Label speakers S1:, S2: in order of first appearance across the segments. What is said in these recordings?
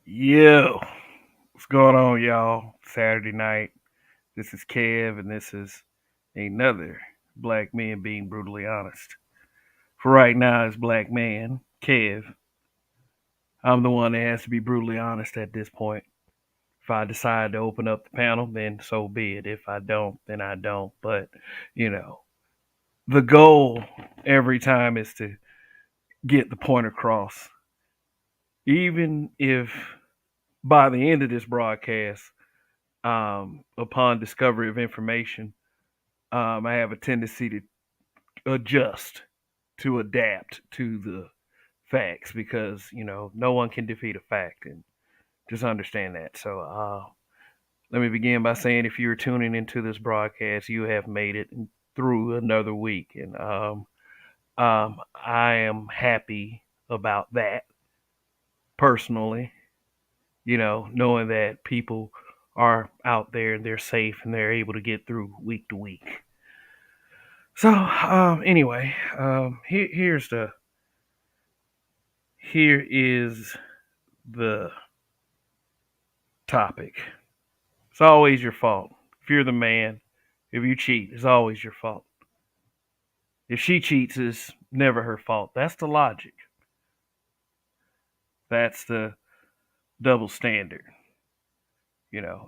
S1: Yo, what's going on, y'all? Saturday night. This is Kev, and this is another Black Man Being Brutally Honest. For right now, as Black Man, Kev, I'm the one that has to be brutally honest at this point. If I decide to open up the panel, then so be it. If I don't, then I don't. But, you know, the goal every time is to get the point across. Even if by the end of this broadcast, upon discovery of information, I have a tendency to adjust, to adapt to the facts because no one can defeat a fact, and just understand that. So let me begin by saying, if you're tuning into this broadcast, you have made it through another week, and I am happy about that personally. Knowing that people are out there and they're safe and they're able to get through week to week. So anyway, here is the topic. It's always your fault. If you're the man, if you cheat, it's always your fault. If she cheats, it's never her fault. That's the logic. That's the double standard.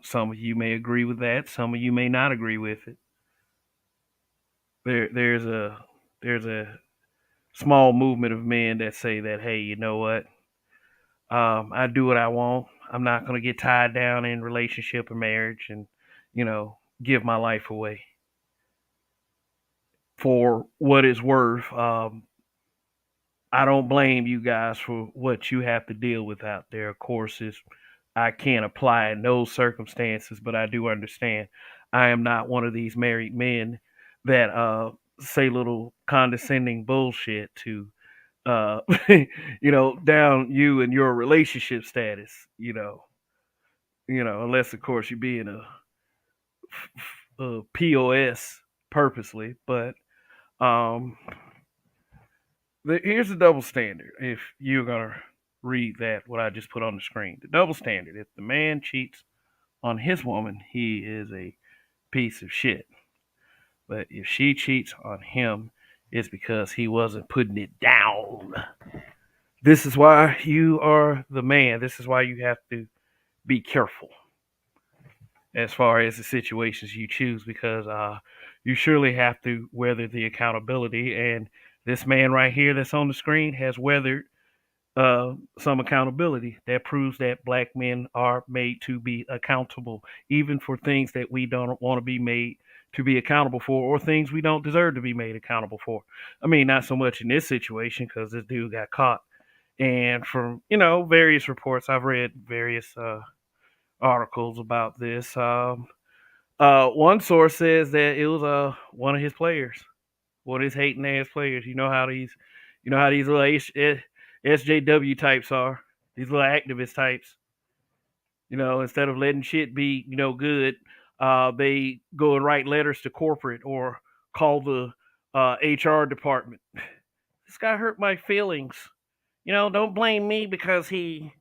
S1: Some of you may agree with that. Some of you may not agree with it. There's a small movement of men that say that, hey, you know what? I do what I want. I'm not going to get tied down in relationship or marriage and, give my life away. For what it's worth, I don't blame you guys for what you have to deal with out there. Of course, I can't apply in those circumstances, but I do understand. I am not one of these married men that say little condescending bullshit to uh down you and your relationship status, unless of course you're being a POS purposely. But um here's the double standard. If you're gonna read that, what I just put on the screen, the double standard: if the man cheats on his woman, he is a piece of shit. But if she cheats on him, it's because he wasn't putting it down. This is why you are the man. This is why you have to be careful as far as the situations you choose, because you surely have to weather the accountability. And this man right here that's on the screen has weathered some accountability. That proves that black men are made to be accountable, even for things that we don't want to be made to be accountable for, or things we don't deserve to be made accountable for. I mean, not so much in this situation because this dude got caught. And from various reports, I've read various articles about this. One source says that it was one of his players, one of his hating ass players. You know how these little SJW types are. These little activist types. Instead of letting shit be good, they go and write letters to corporate or call the HR department. This guy hurt my feelings. Don't blame me because he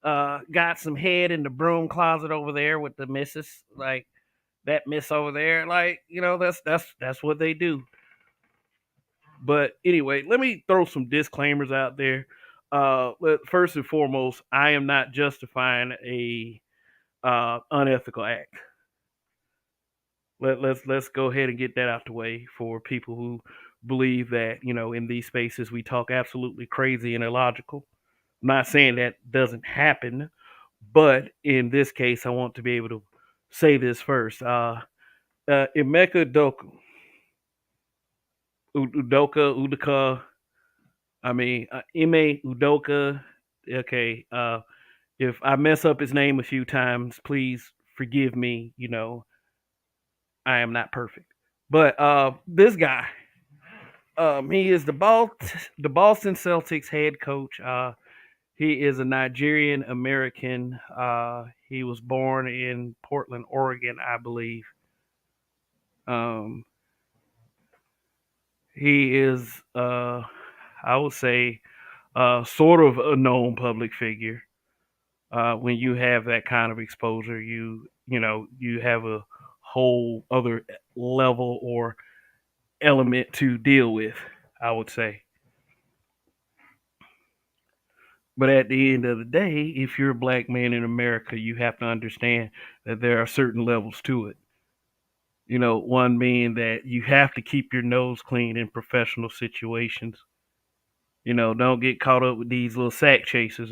S1: got some head in the broom closet over there with the missus, like that miss over there. Like, that's what they do. But anyway, let me throw some disclaimers out there. First and foremost, I am not justifying a unethical act. Let's go ahead and get that out the way for people who believe that in these spaces we talk absolutely crazy and illogical. I'm not saying that doesn't happen, but in this case, I want to be able to say this first. Emeka Doku, Udoka. I mean, Ime Udoka. Okay. If I mess up his name a few times, please forgive me. I am not perfect. But this guy, he is the Boston Celtics head coach. He is a Nigerian American. He was born in Portland, Oregon, I believe. Um, he is, I would say, sort of a known public figure. when you have that kind of exposure, you have a whole other level or element to deal with, I would say. But at the end of the day, if you're a black man in America, you have to understand that there are certain levels to it. One being that you have to keep your nose clean in professional situations. Don't get caught up with these little sack chases.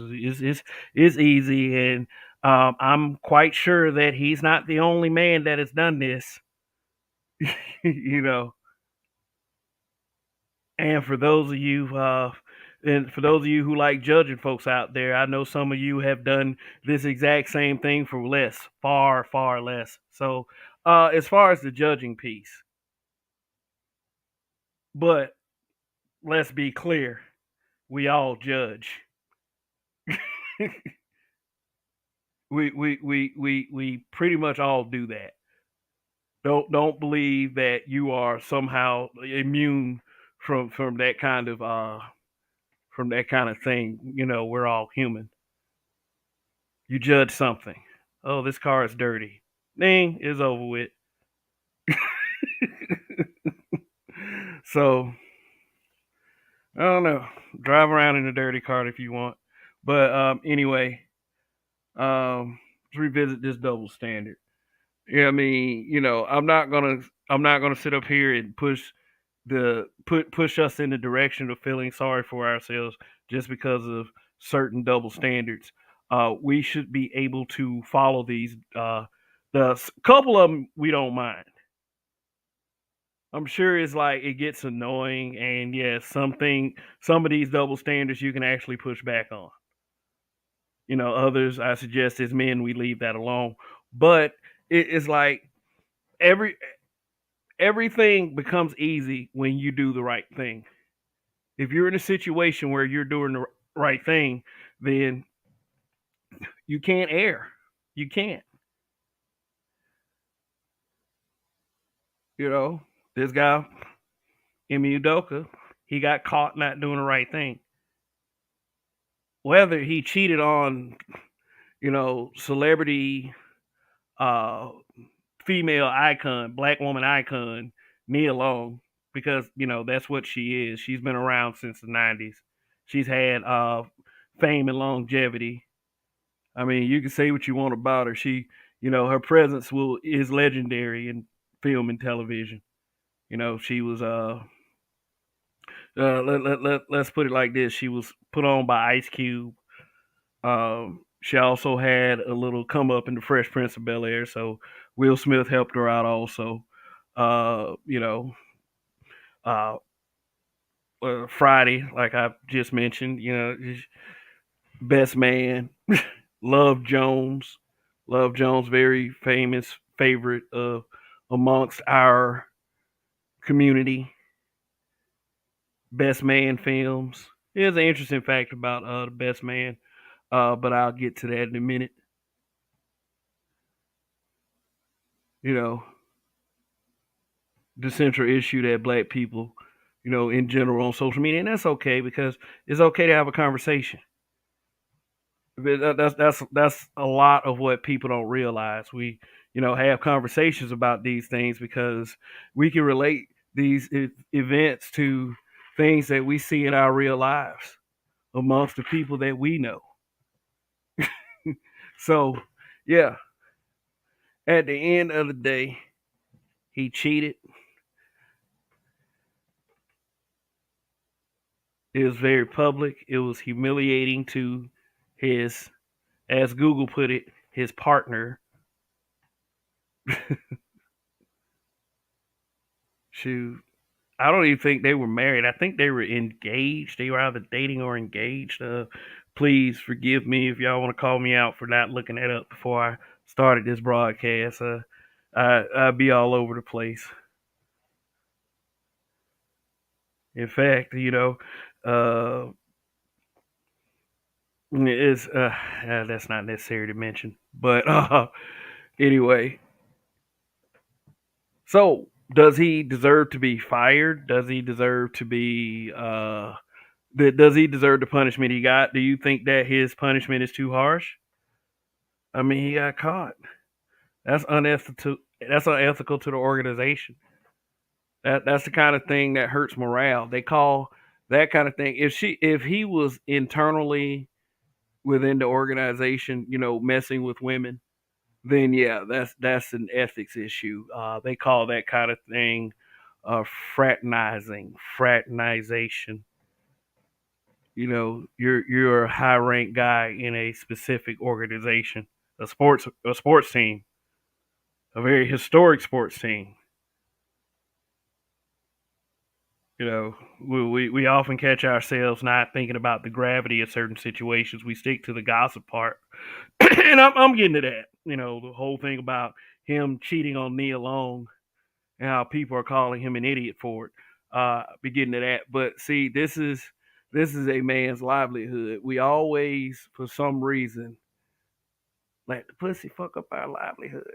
S1: It's easy, and I'm quite sure that he's not the only man that has done this. you know, and for those of you who like judging folks out there, I know some of you have done this exact same thing for less, far, far less. So, as far as the judging piece, but let's be clear, we all judge. We pretty much all do that. Don't believe that you are somehow immune from that kind of thing. We're all human. You judge something. Oh, this car is dirty. Ding, it's over with. So I don't know. Drive around in a dirty car if you want. But anyway, let's revisit this double standard. Yeah, I mean, I'm not gonna sit up here and push us in the direction of feeling sorry for ourselves just because of certain double standards. We should be able to follow these. The couple of them we don't mind. I'm sure it's like it gets annoying, and yes, some of these double standards you can actually push back on. Others I suggest as men we leave that alone. But it's like every everything becomes easy when you do the right thing. If you're in a situation where you're doing the right thing, then you can't err. You can't. This guy, Emi Udoka, he got caught not doing the right thing. Whether he cheated on, celebrity, uh, female icon, black woman icon, Nia Long, because that's what she is. She's been around since the '90s. She's had fame and longevity. I mean, you can say what you want about her. Her presence is legendary in film and television. She was let's put it like this: she was put on by Ice Cube. She also had a little come up in the Fresh Prince of Bel Air, so Will Smith helped her out also. Uh, you know, uh, Friday, like I just mentioned, Best Man, Love Jones, Love Jones, very famous favorite amongst our community. Best Man films. Here's an interesting fact about the Best Man, but I'll get to that in a minute. You know, the central issue that black people, in general on social media, and that's okay because it's okay to have a conversation. That's a lot of what people don't realize. We, have conversations about these things because we can relate these events to things that we see in our real lives amongst the people that we know. So, yeah, at the end of the day, he cheated. It was very public. It was humiliating to his, as Google put it, his partner. Shoot, I don't even think they were married. I think they were engaged. They were either dating or engaged. Please forgive me if y'all want to call me out for not looking that up before I started this broadcast. I'd be all over the place. In fact, uh, it's that's not necessary to mention. But anyway, so does he deserve to be fired? Does he deserve to be does he deserve the punishment he got? Do you think that his punishment is too harsh? I mean, he got caught. That's unethical. That's unethical to the organization. That's the kind of thing that hurts morale. They call that kind of thing. If he was internally within the organization, messing with women, then yeah, that's an ethics issue. They call that kind of thing fraternization. You're a high ranked guy in a specific organization, a sports team, a very historic sports team. We often catch ourselves not thinking about the gravity of certain situations. We stick to the gossip part, and I'm getting to that. The whole thing about him cheating on Nia Long and how people are calling him an idiot for it. Be getting to that, but see, this is a man's livelihood. We always, for some reason, let the pussy fuck up our livelihood.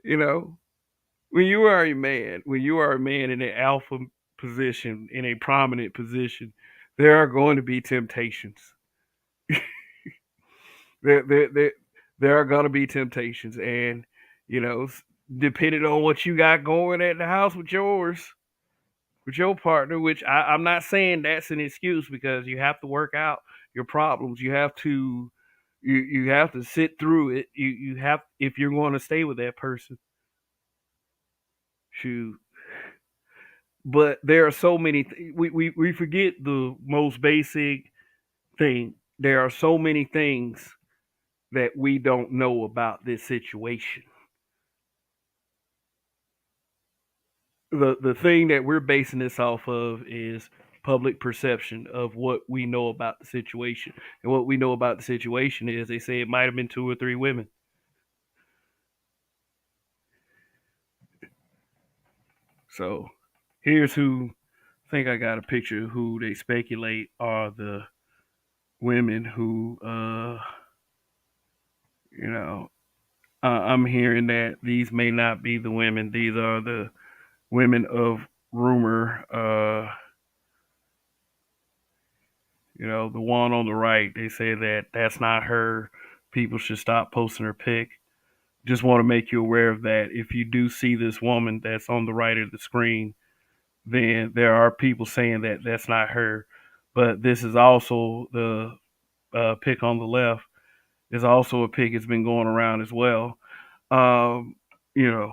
S1: you know, when you are a man in an alpha position, in a prominent position, there are going to be temptations. There, there, there, there are going to be temptations, and you know, depending on what you got going at the house with your partner, which I'm not saying that's an excuse because you have to work out your problems. You have to sit through it. You have if you're going to stay with that person. Shoot, but there are so many. We forget the most basic thing. There are so many things that we don't know about this situation. The thing that we're basing this off of is public perception of what we know about the situation. And what we know about the situation is they say it might have been two or three women. So here's who I think I got a picture of who they speculate are the women who you know I'm hearing that these may not be the women. These are the women of rumor. The one on the right, they say that that's not her. People should stop posting her pic. Just want to make you aware of that. If you do see this woman that's on the right of the screen, then there are people saying that that's not her. But this is also the pic on the left is also a pic that's been going around as well. Um, you know,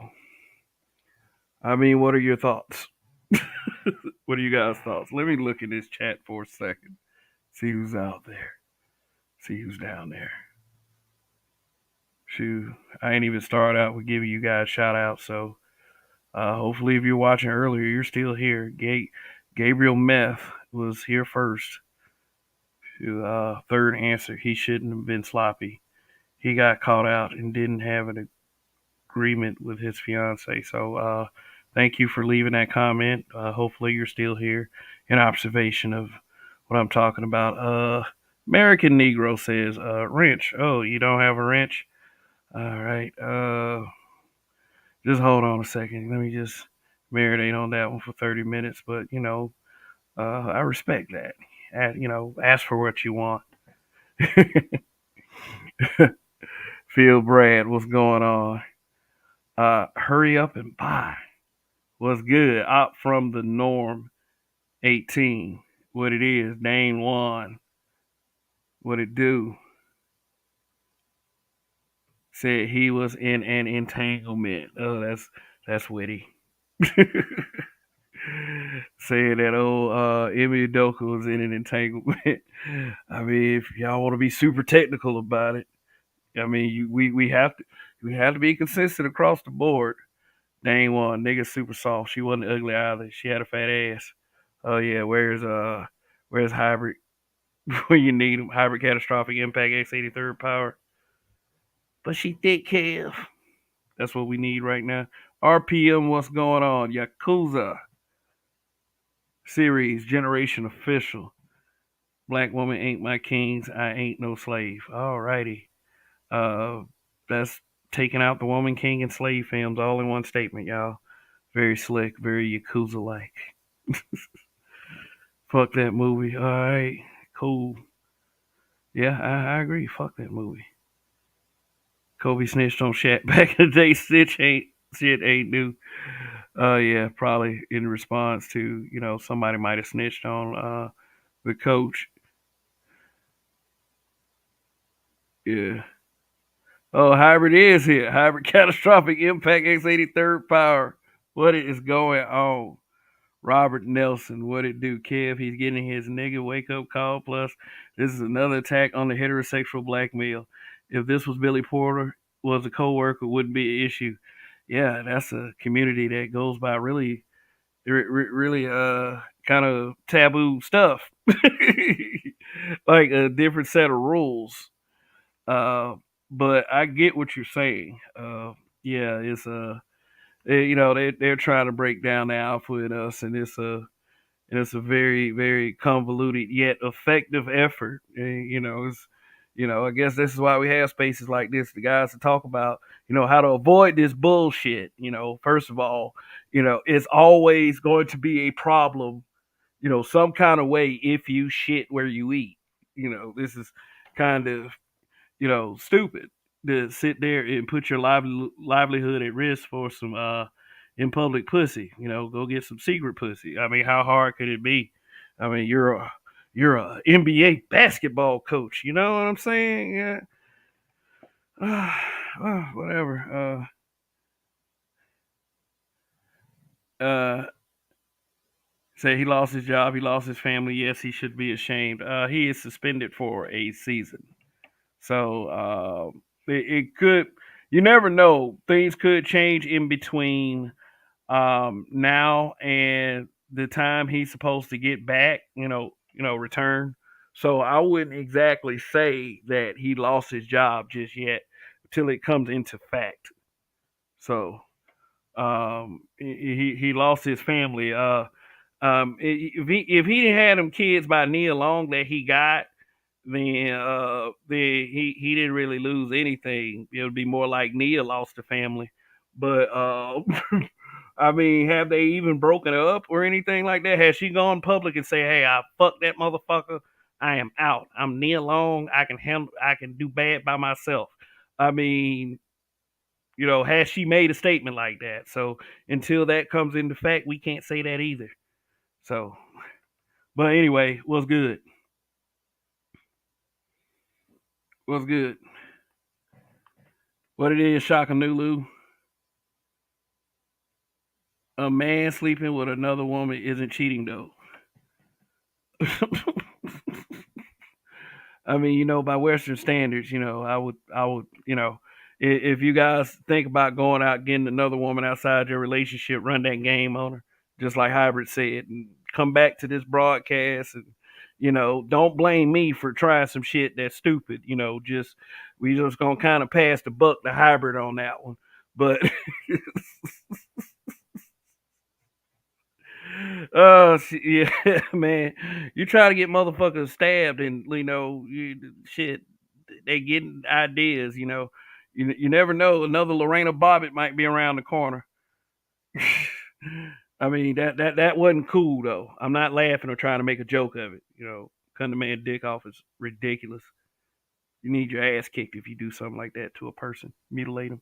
S1: I mean, what are your thoughts? What are you guys' thoughts? Let me look in this chat for a second. See who's out there. See who's down there. Shoot, I ain't even started out with giving you guys shout outs. So hopefully, if you're watching earlier, you're still here. Gabriel Meth was here first. Third answer, he shouldn't have been sloppy. He got caught out and didn't have an agreement with his fiance. So thank you for leaving that comment. Hopefully, you're still here in observation of what I'm talking about. American Negro says, wrench. Oh, you don't have a wrench? All right. Just hold on a second. Let me just marinate on that one for 30 minutes. But, I respect that. Ask for what you want. Phil Brad, what's going on? Hurry up and buy. What's good? Up from the norm 18. What it is, Dane 1. What it do? Said he was in an entanglement. Oh, that's witty. Saying that old Emmy Udoka was in an entanglement. I mean, if y'all want to be super technical about it, I mean, we have to be consistent across the board. Dang one, nigga super soft. She wasn't ugly either. She had a fat ass. Oh yeah, where's hybrid when you need him? Hybrid catastrophic impact X83rd power. But she thick Kev. That's what we need right now. RPM, what's going on? Yakuza series generation official. Black woman ain't my kings. I ain't no slave. Alrighty. Uh, that's taking out the woman king and slave films all in one statement, y'all. Very slick, very Yakuza like. Fuck that movie. Alright, cool. Yeah, I agree. Fuck that movie. Kobe snitched on Shaq back in the day. Shit ain't new. Yeah, probably in response to somebody might have snitched on the coach. Yeah. Oh, hybrid is here. Hybrid catastrophic impact X83rd power. What is going on? Robert Nelson, what it do, Kev? He's getting his nigga wake up call. Plus, this is another attack on the heterosexual black male. If this was Billy Porter, was a co-worker, wouldn't be an issue. Yeah, that's a community that goes by really kind of taboo stuff, like a different set of rules. Uh, but I get what you're saying. Yeah, it's they're trying to break down the alpha in us, and it's a very, very convoluted yet effective effort. I guess this is why we have spaces like this, the guys to talk about, how to avoid this bullshit. First of all, it's always going to be a problem, some kind of way if you shit where you eat. This is kind of, stupid to sit there and put your livelihood at risk for some in public pussy. Go get some secret pussy. I mean, how hard could it be? I mean, you're a NBA basketball coach. You know what I'm saying? Yeah. Well, whatever. Say he lost his job, he lost his family. Yes, he should be ashamed. He is suspended for a season. So it could. You never know. Things could change in between now and the time he's supposed to get back. Return. So I wouldn't exactly say that he lost his job just yet until it comes into fact. So he lost his family. If he didn't have them kids by Nia Long that he got, then he didn't really lose anything. It would be more like Nia lost a family. But I mean, have they even broken up or anything like that? Has she gone public and say, "Hey, I fucked that motherfucker. I am out. I'm Nia Long. I can handle. I can do bad by myself." I mean, has she made a statement like that? So until that comes into fact, we can't say that either. So, but anyway, what's good? What's good? What it is, Shakanulu? A man sleeping with another woman isn't cheating, though. I mean, by Western standards, I would, if you guys think about going out getting another woman outside your relationship, run that game on her, just like Hybrid said, and come back to this broadcast and, don't blame me for trying some shit that's stupid. We just gonna kind of pass the buck to Hybrid on that one, but. Oh yeah, man! You try to get motherfuckers stabbed, and shit, they getting ideas. You never know. Another Lorena Bobbitt might be around the corner. I mean that wasn't cool though. I'm not laughing or trying to make a joke of it. Cutting the man dick off is ridiculous. You need your ass kicked if you do something like that to a person. Mutilate him.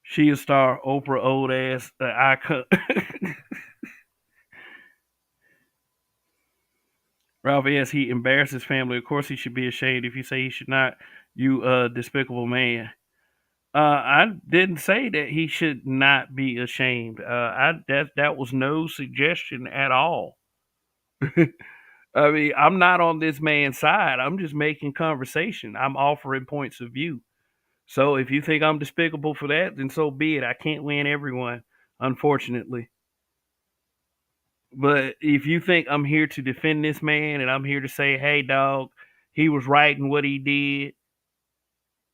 S1: She a star, Oprah old ass icon. Ralph S. He embarrassed his family. Of course, he should be ashamed. If you say he should not, you despicable man. I didn't say that he should not be ashamed. That was no suggestion at all. I mean, I'm not on this man's side. I'm just making conversation. I'm offering points of view. So if you think I'm despicable for that, then so be it. I can't win everyone, unfortunately. But if you think I'm here to defend this man and I'm here to say, hey, dog, he was right in what he did,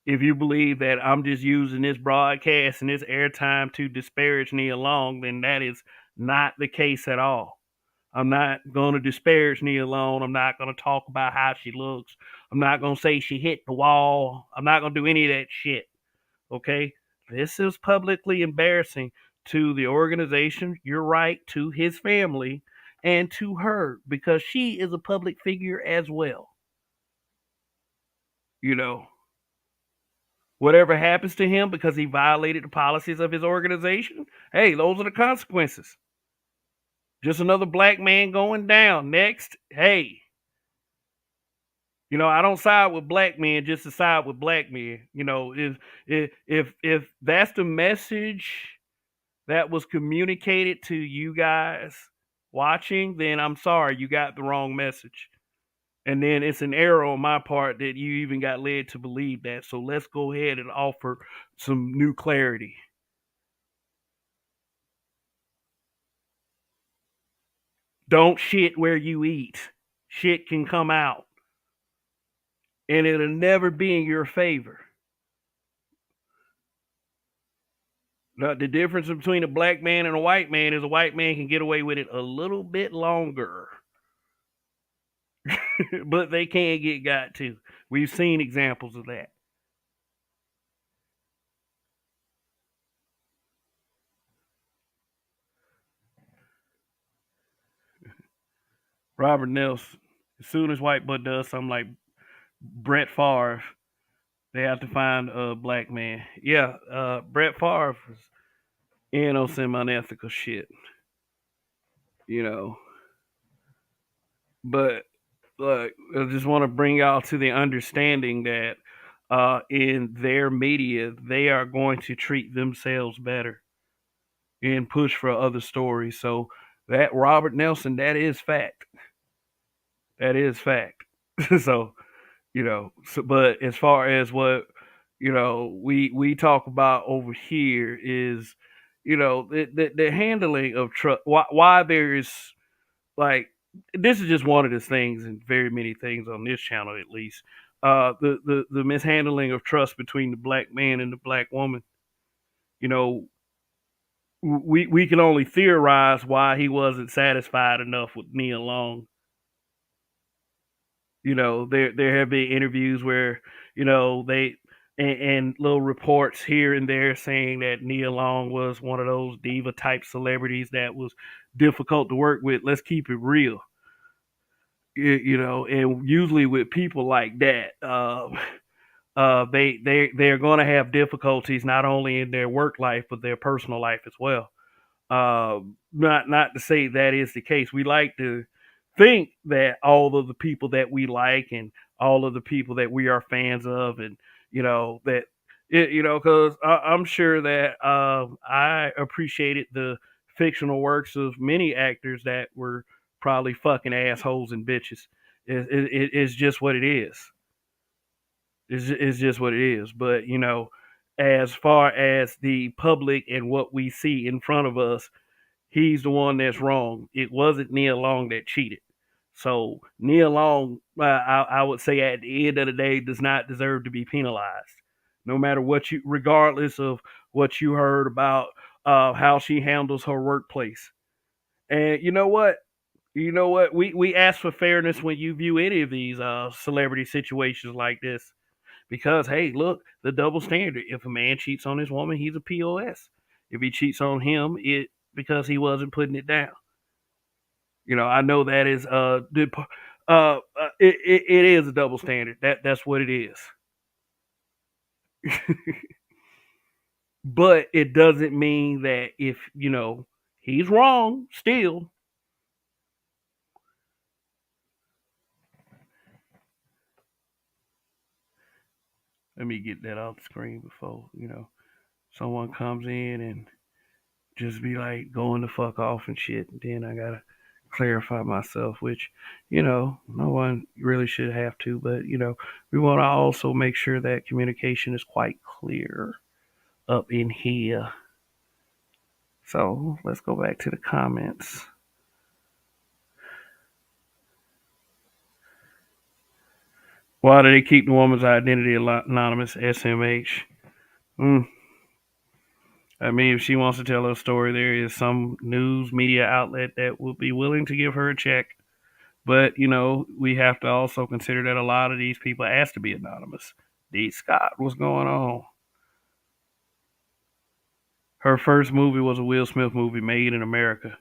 S1: if you believe that I'm just using this broadcast and this airtime to disparage Nia Long, then that is not the case at all. I'm not going to disparage Nia Long. I'm not going to talk about how she looks. I'm not going to say she hit the wall. I'm not going to do any of that shit. Okay? This is publicly embarrassing to the organization. You're right, to his family. and to her because she is a public figure as well. You know, whatever happens to him because he violated the policies of his organization, hey, those are the consequences. Just another black man going down. Next, hey, I don't side with black men just to side with black men. If that's the message that was communicated to you guys watching, then I'm sorry, you got the wrong message. And then it's an error on my part that you even got led to believe that. So let's go ahead and offer some new clarity. Don't shit where you eat. Shit can come out, and it'll never be in your favor. Now, the difference between a black man and a white man is a white man can get away with it a little bit longer, but they can get got to. We've seen examples of that. Robert Nelson, as soon as white butt does something like Brett Favre, they have to find a black man. Yeah, Brett Favre was in on some unethical shit, you know. But look, I just want to bring y'all to the understanding that in their media, they are going to treat themselves better and push for other stories. So that Robert Nelson, that is fact. That is fact. So but as far as what we talk about over here is the handling of trust. Why there is like this is just one of the things, and very many things on this channel at least. The mishandling of trust between the black man and the black woman. You know, we can only theorize why he wasn't satisfied enough with Nia Long. There have been interviews where they and little reports here and there saying that Nia Long was one of those diva type celebrities that was difficult to work with. Let's keep it real. And usually with people like that, they're going to have difficulties not only in their work life but their personal life as well. Not to say that is the case. We like to think that all of the people that we like and all of the people that we are fans of, and that because I'm sure that I appreciated the fictional works of many actors that were probably fucking assholes and bitches. It's just what it is. It's just what it is. But as far as the public and what we see in front of us, he's the one that's wrong. It wasn't Nia Long that cheated. So Nia Long, I would say, at the end of the day, does not deserve to be penalized. No matter what regardless of what you heard about how she handles her workplace. And you know what? We ask for fairness when you view any of these celebrity situations like this. Because hey, look, the double standard. If a man cheats on his woman, he's a POS. If he cheats on him, it because he wasn't putting it down. I know that is it is a double standard. That's what it is. But it doesn't mean that if he's wrong still. Let me get that off the screen before someone comes in and just be like going the fuck off and shit. And then I gotta clarify myself, which no one really should have to. But we want to also make sure that communication is quite clear up in here. So let's go back to the comments. Why do they keep the woman's identity anonymous? SMH. Mm. I mean, if she wants to tell her story, there is some news media outlet that will be willing to give her a check. But, we have to also consider that a lot of these people asked to be anonymous. D. Scott, what's going on? Her first movie was a Will Smith movie, Made in America.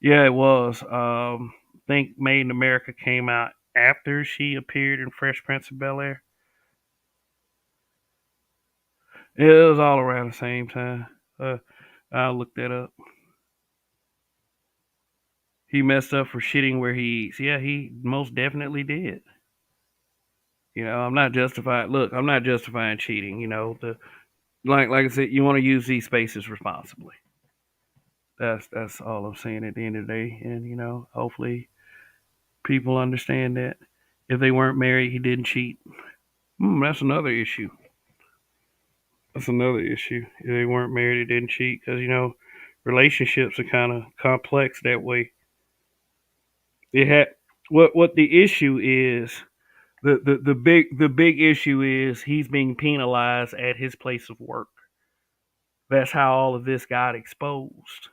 S1: Yeah, it was. I think Made in America came out after she appeared in Fresh Prince of Bel Air. It was all around the same time. Uh, I'll look that up. He messed up for shitting where he eats. Yeah, he most definitely did. I'm not justified. Look, I'm not justifying cheating. The like I said, you want to use these spaces responsibly. That's all I'm saying at the end of the day. And hopefully people understand that if they weren't married, he didn't cheat. That's another issue. That's another issue. If they weren't married, they didn't cheat because relationships are kind of complex that way. It had what the issue is. The big issue is he's being penalized at his place of work. That's how all of this got exposed.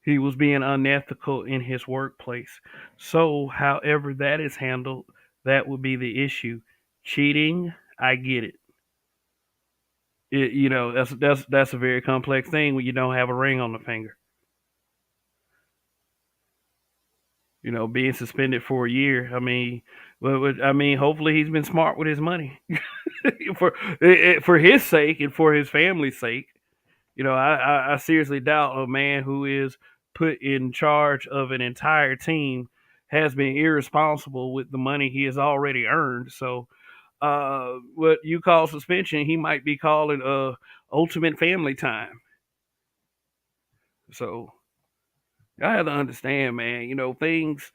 S1: He was being unethical in his workplace. So, however that is handled, that would be the issue. Cheating, I get it. That's a very complex thing when you don't have a ring on the finger. Being suspended for a year. I mean, hopefully he's been smart with his money for for his sake and for his family's sake. I seriously doubt a man who is put in charge of an entire team has been irresponsible with the money he has already earned. So, what you call suspension, he might be calling ultimate family time. So, I have to understand, man. Things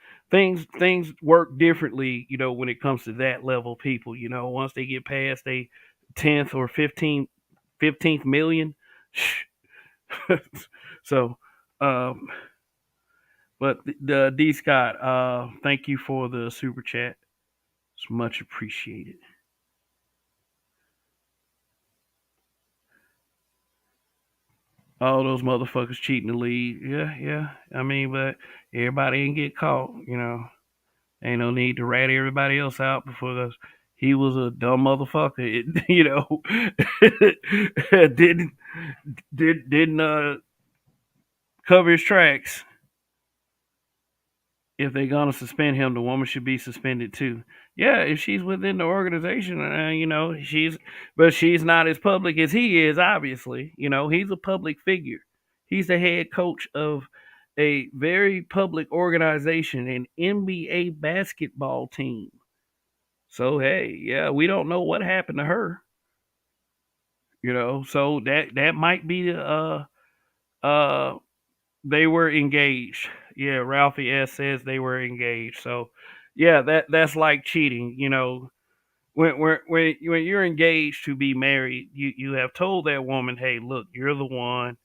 S1: work differently. When it comes to that level of people. Once they get past a 10th or 15th million. So, um, but the D Scott, thank you for the super chat. It's much appreciated. All those motherfuckers cheating the league. Yeah, yeah. But everybody ain't get caught. Ain't no need to rat everybody else out because he was a dumb motherfucker. Didn't didn't cover his tracks. If they're gonna suspend him, the woman should be suspended too. Yeah, if she's within the organization, but she's not as public as he is. Obviously, he's a public figure. He's the head coach of a very public organization, an NBA basketball team. So hey, yeah, we don't know what happened to her. So that might be uh they were engaged. Yeah, Ralphie S says they were engaged. So yeah, that's like cheating. When you're engaged to be married, you have told that woman, hey, look, you're the one.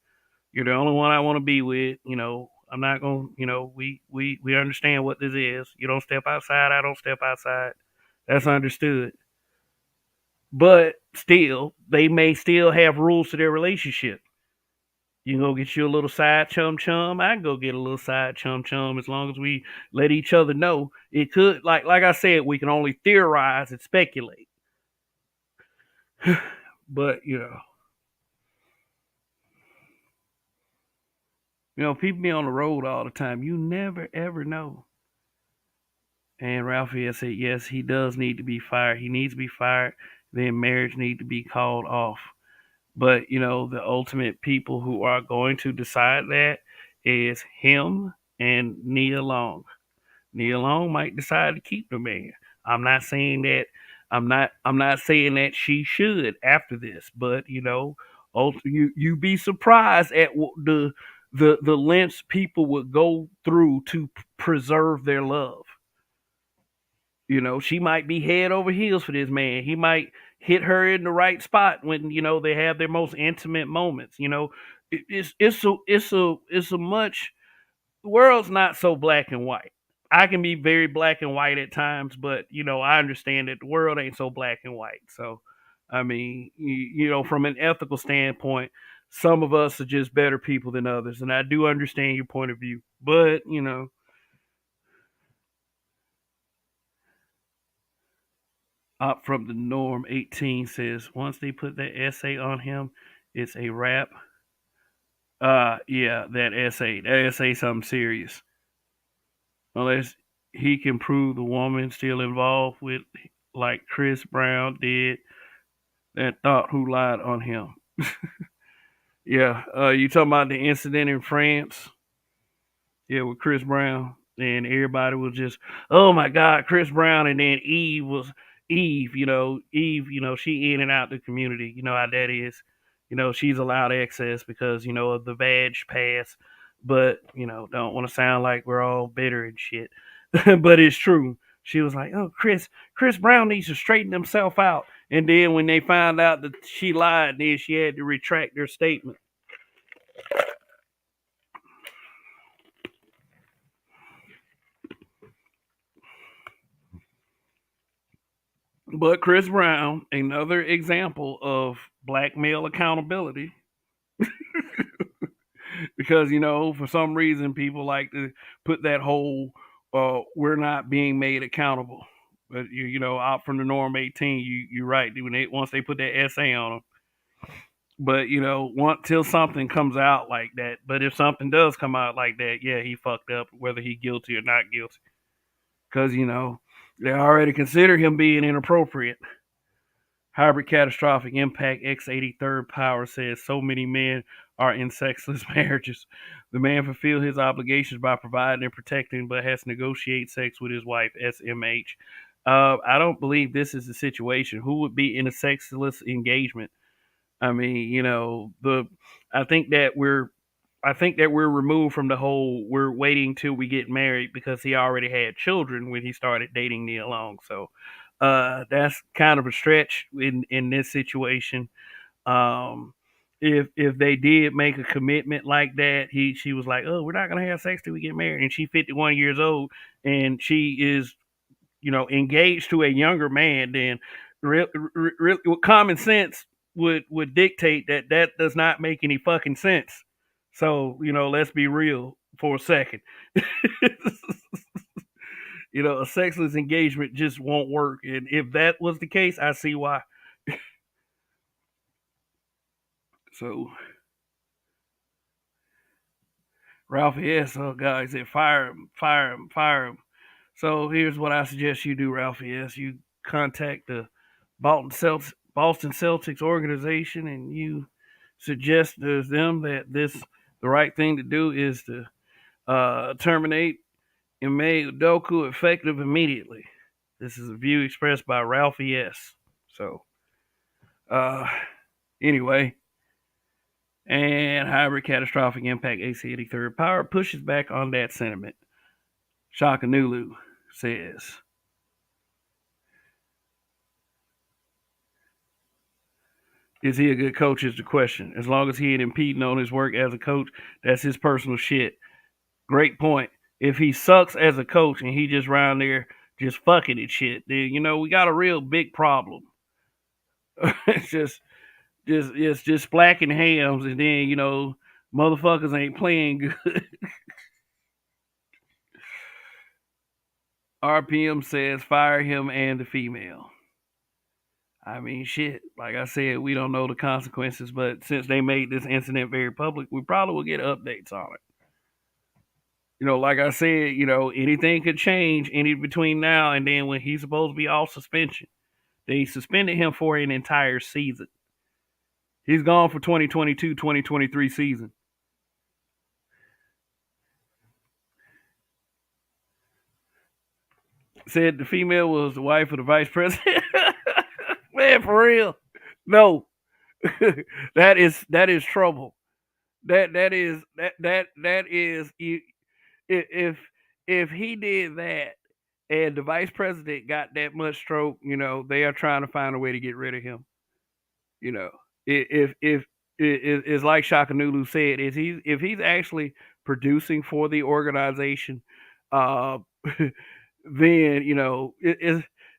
S1: You're the only one I want to be with. I'm not gonna. We understand what this is. You don't step outside. I don't step outside. That's understood. But still, they may still have rules to their relationship. You can go get you a little side chum chum. I can go get a little side chum chum as long as we let each other know. It could, like I said, we can only theorize and speculate. But people be on the road all the time. You never ever know. And Ralphie has said yes, he does need to be fired. He needs to be fired. Then marriage need to be called off. But the ultimate people who are going to decide that is him and Nia Long. Nia Long might decide to keep the man. I'm not saying that. I'm not saying that she should after this, but you be surprised at the lengths people would go through to preserve their love. She might be head over heels for this man. He might hit her in the right spot when they have their most intimate moments. It's a much the world's not so black and white. I can be very black and white at times, but I understand that the world ain't so black and white. So, I mean, from an ethical standpoint, some of us are just better people than others, and I do understand your point of view. But up from the norm 18 says once they put that essay on him, it's a wrap. Yeah, that essay. That essay something serious. Unless he can prove the woman still involved with, like Chris Brown did, that thought who lied on him. Yeah, you talking about the incident in France? Yeah, with Chris Brown, and everybody was just, oh my God, Chris Brown, and then Eve. Eve. She in and out the community. You know how that is. She's allowed access because of the vag pass, but don't want to sound like we're all bitter and shit. But it's true. She was like, oh, Chris Brown needs to straighten himself out. And then when they found out that she lied, then she had to retract her statement. But Chris Brown, another example of black male accountability, because for some reason people like to put that whole we're not being made accountable. But out from the norm 18, you're right. Once they put that essay on them, but once till something comes out like that. But if something does come out like that, yeah, he fucked up, whether he guilty or not guilty, because they already consider him being inappropriate. Hybrid catastrophic impact X83rd Power says so many men are in sexless marriages. The man fulfilled his obligations by providing and protecting, but has to negotiate sex with his wife, SMH. I don't believe this is the situation. Who would be in a sexless engagement? I mean, I think that we're removed from the whole we're waiting till we get married because he already had children when he started dating Nia Long. So that's kind of a stretch in this situation. Um, if they did make a commitment like that, she was like, "Oh, we're not gonna have sex till we get married," and she's 51 years old, and she is engaged to a younger man. Then common sense would dictate that that does not make any fucking sense. So let's be real for a second. A sexless engagement just won't work. And if that was the case, I see why. So Ralphie S. Oh God, he said fire him, fire him, fire him. So here's what I suggest you do, Ralphie S. You contact the Boston Celtics organization, and you suggest to them that the right thing to do is to terminate Ime Udoka effective immediately. This is a view expressed by Ralphie S. So uh, anyway, and hybrid catastrophic impact AC83rd Power pushes back on that sentiment. Shakanulu says, is he a good coach is the question. As long as he ain't impeding on his work as a coach, that's his personal shit. Great point. If he sucks as a coach and he just around there just fucking and shit, then we got a real big problem. It's just splacking hams, and then motherfuckers ain't playing good. RPM says fire him and the female. I mean, shit. Like I said, we don't know the consequences, but since they made this incident very public, we probably will get updates on it. Like I said, anything could change any between now and then when he's supposed to be off suspension. They suspended him for an entire season. He's gone for 2022-2023 season. Said the female was the wife of the vice president. Man, for real. No. that is trouble. That is if if he did that and the vice president got that much stroke, they are trying to find a way to get rid of him. You know, if it's like Shakanulu said, is if he's actually producing for the organization, uh, then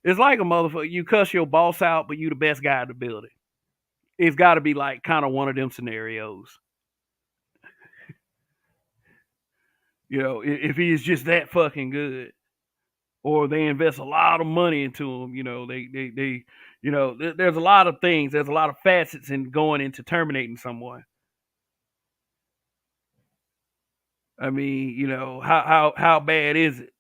S1: it's like a motherfucker. You cuss your boss out, but you the best guy in the building. It's got to be like kind of one of them scenarios. If he is just that fucking good, or they invest a lot of money into him, there's a lot of things. There's a lot of facets in going into terminating someone. I mean, how bad is it?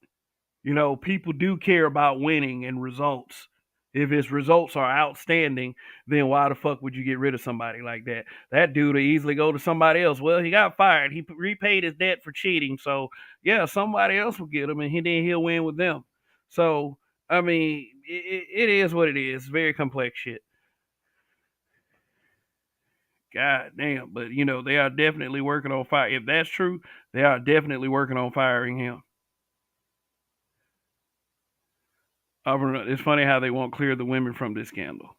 S1: People do care about winning and results. If his results are outstanding, then why the fuck would you get rid of somebody like that? That dude will easily go to somebody else. Well, he got fired. He repaid his debt for cheating. So, yeah, somebody else will get him and then he'll win with them. So, I mean, it is what it is. Very complex shit. God damn. But, they are definitely working on fire. If that's true, they are definitely working on firing him. It's funny how they won't clear the women from this scandal.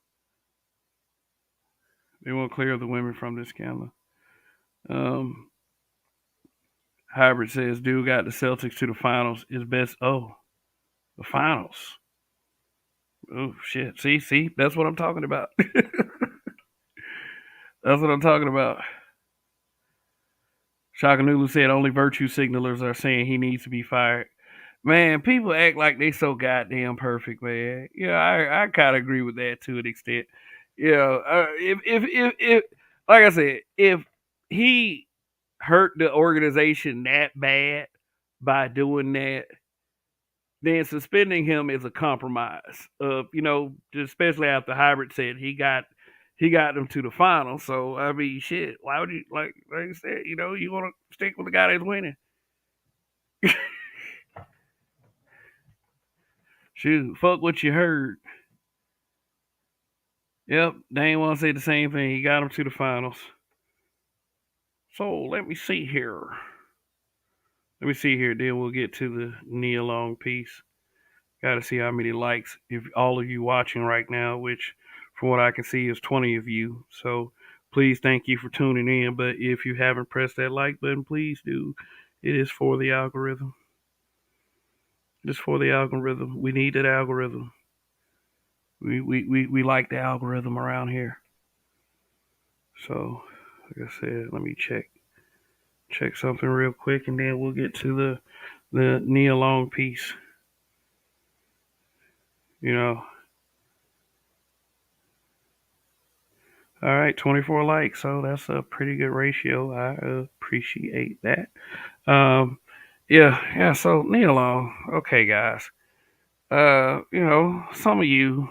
S1: They won't clear the women from this scandal. Um, Hybrid says, dude got the Celtics to the finals. Is best. Oh, the finals. Oh, shit. See, that's what I'm talking about. That's what I'm talking about. Shakanulu said only virtue signalers are saying he needs to be fired. Man, people act like they so goddamn perfect, man. Yeah, I kind of agree with that to an extent. If like I said, if he hurt the organization that bad by doing that, then suspending him is a compromise. Especially after Hybrid said he got them to the final. So I mean, shit. Why would you like I said? You want to stick with the guy that's winning. Shoot, fuck what you heard. Yep, Dane want to say the same thing. He got them to the finals. So let me see here. Then we'll get to the Nia Long piece. Got to see how many likes. If all of you watching right now, which from what I can see is 20 of you. So please thank you for tuning in. But if you haven't pressed that like button, please do. It is for the algorithm. It is for the algorithm. We need that algorithm. We like the algorithm around here. So, like I said, let me check something real quick, and then we'll get to the Nia Long piece. You know. All right, 24 likes, so that's a pretty good ratio. I appreciate that. Um, yeah. So Nia Long, okay, guys. Some of you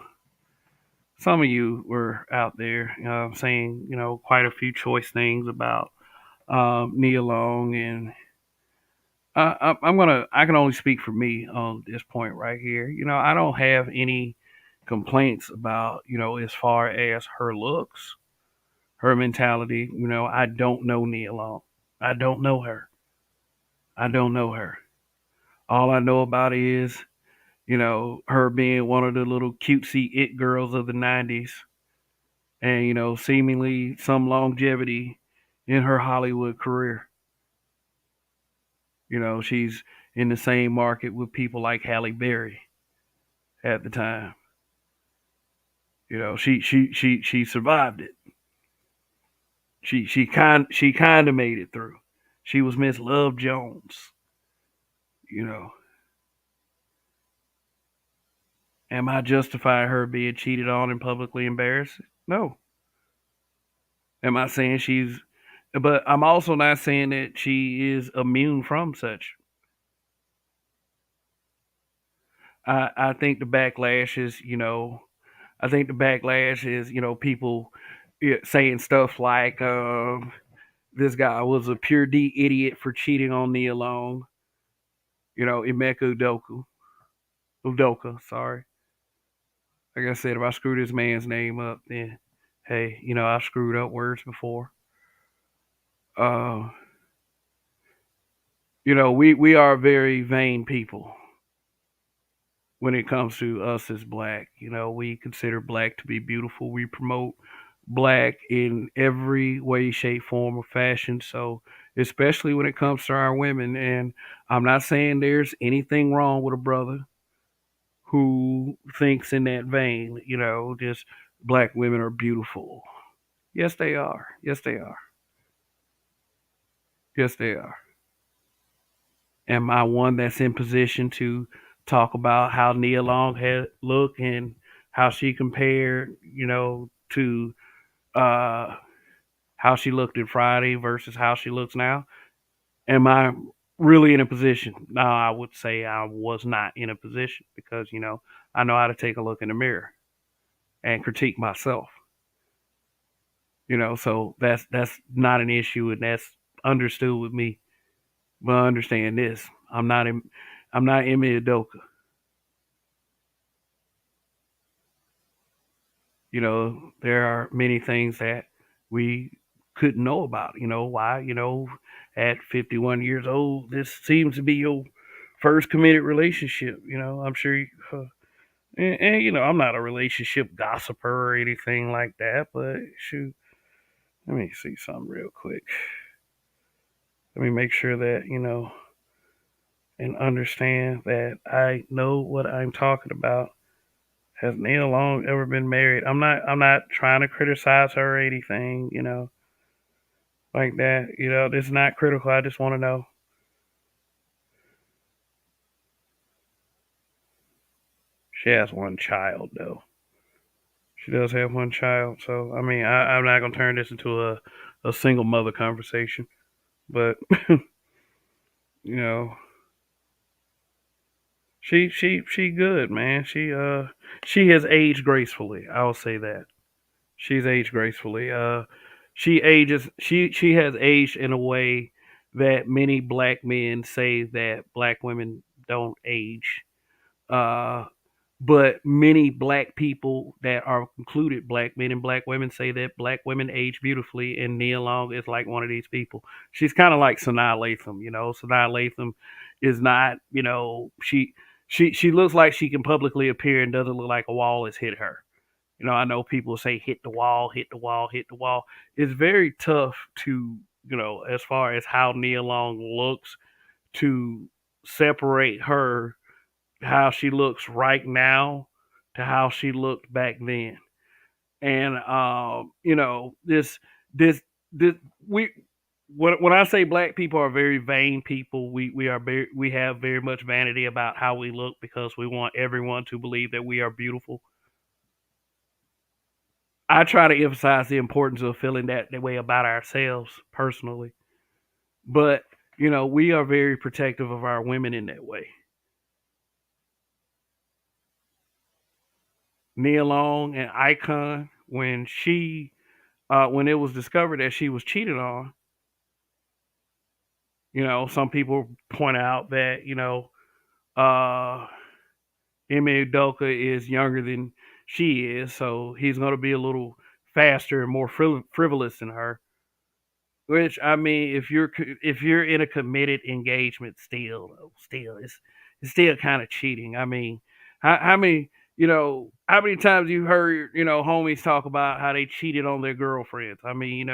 S1: were out there saying quite a few choice things about Nia Long, and I can only speak for me on this point right here. I don't have any complaints about as far as her looks, her mentality. I don't know Nia Long. I don't know her. I don't know her. All I know about is her being one of the little cutesy it girls of the '90s, and seemingly some longevity in her Hollywood career. She's in the same market with people like Halle Berry at the time. She survived it. She kind of made it through. She was Miss Love Jones. You know, am I justifying her being cheated on and publicly embarrassed? No. Am I saying she's? But I'm also not saying that she is immune from such. I think the backlash is, I think the backlash is, people saying stuff like, this guy was a pure D idiot for cheating on Nia Long. Emeka Udoka, sorry. Like I said, if I screw this man's name up, then hey, I've screwed up words before. Uh, we are very vain people when it comes to us as black. We consider black to be beautiful. We promote black in every way, shape, form, or fashion. So, especially when it comes to our women. And I'm not saying there's anything wrong with a brother who thinks in that vein, just black women are beautiful. Yes, they are. Yes, they are. Yes, they are. Am I one that's in position to talk about how Nia Long had looked and how she compared, to uh, how she looked in Friday versus how she looks now? Am I really in a position. Now, I would say I was not in a position because, I know how to take a look in the mirror and critique myself. So that's not an issue, and that's understood with me. But understand this: I'm not Ime Udoka. There are many things that we couldn't know about. Why? At 51 years old, this seems to be your first committed relationship. I'm sure. And I'm not a relationship gossiper or anything like that. But shoot, let me see something real quick. Let me make sure that and understand that I know what I'm talking about. Has Nia Long ever been married? I'm not trying to criticize her or anything, like that. This is not critical. I just want to know. She has one child though. She does have one child. So I mean I'm not gonna turn this into a single mother conversation. But you know, she good, man. She has aged gracefully. I'll say that. She's aged gracefully. She has aged in a way that many black men say that black women don't age. Uh, but many black people that are included black men and black women say that black women age beautifully, and Nia Long is like one of these people. She's kind of like Sanaa Lathan. Sanaa Lathan is not. She looks like she can publicly appear and doesn't look like a wall has hit her. I know people say hit the wall, hit the wall, hit the wall. It's very tough to, as far as how Nia Long looks, to separate her, how she looks right now, to how she looked back then. And, this, we, when I say black people are very vain people, we have very much vanity about how we look because we want everyone to believe that we are beautiful. I try to emphasize the importance of feeling that way about ourselves personally. But, we are very protective of our women in that way. Nia Long and Icon, when it was discovered that she was cheated on, some people point out that, uh, Ime Udoka is younger than she is, so he's going to be a little faster and more frivolous than her. Which I mean, if you're in a committed engagement, still it's still kind of cheating. I mean, how many times you heard homies talk about how they cheated on their girlfriends? I mean,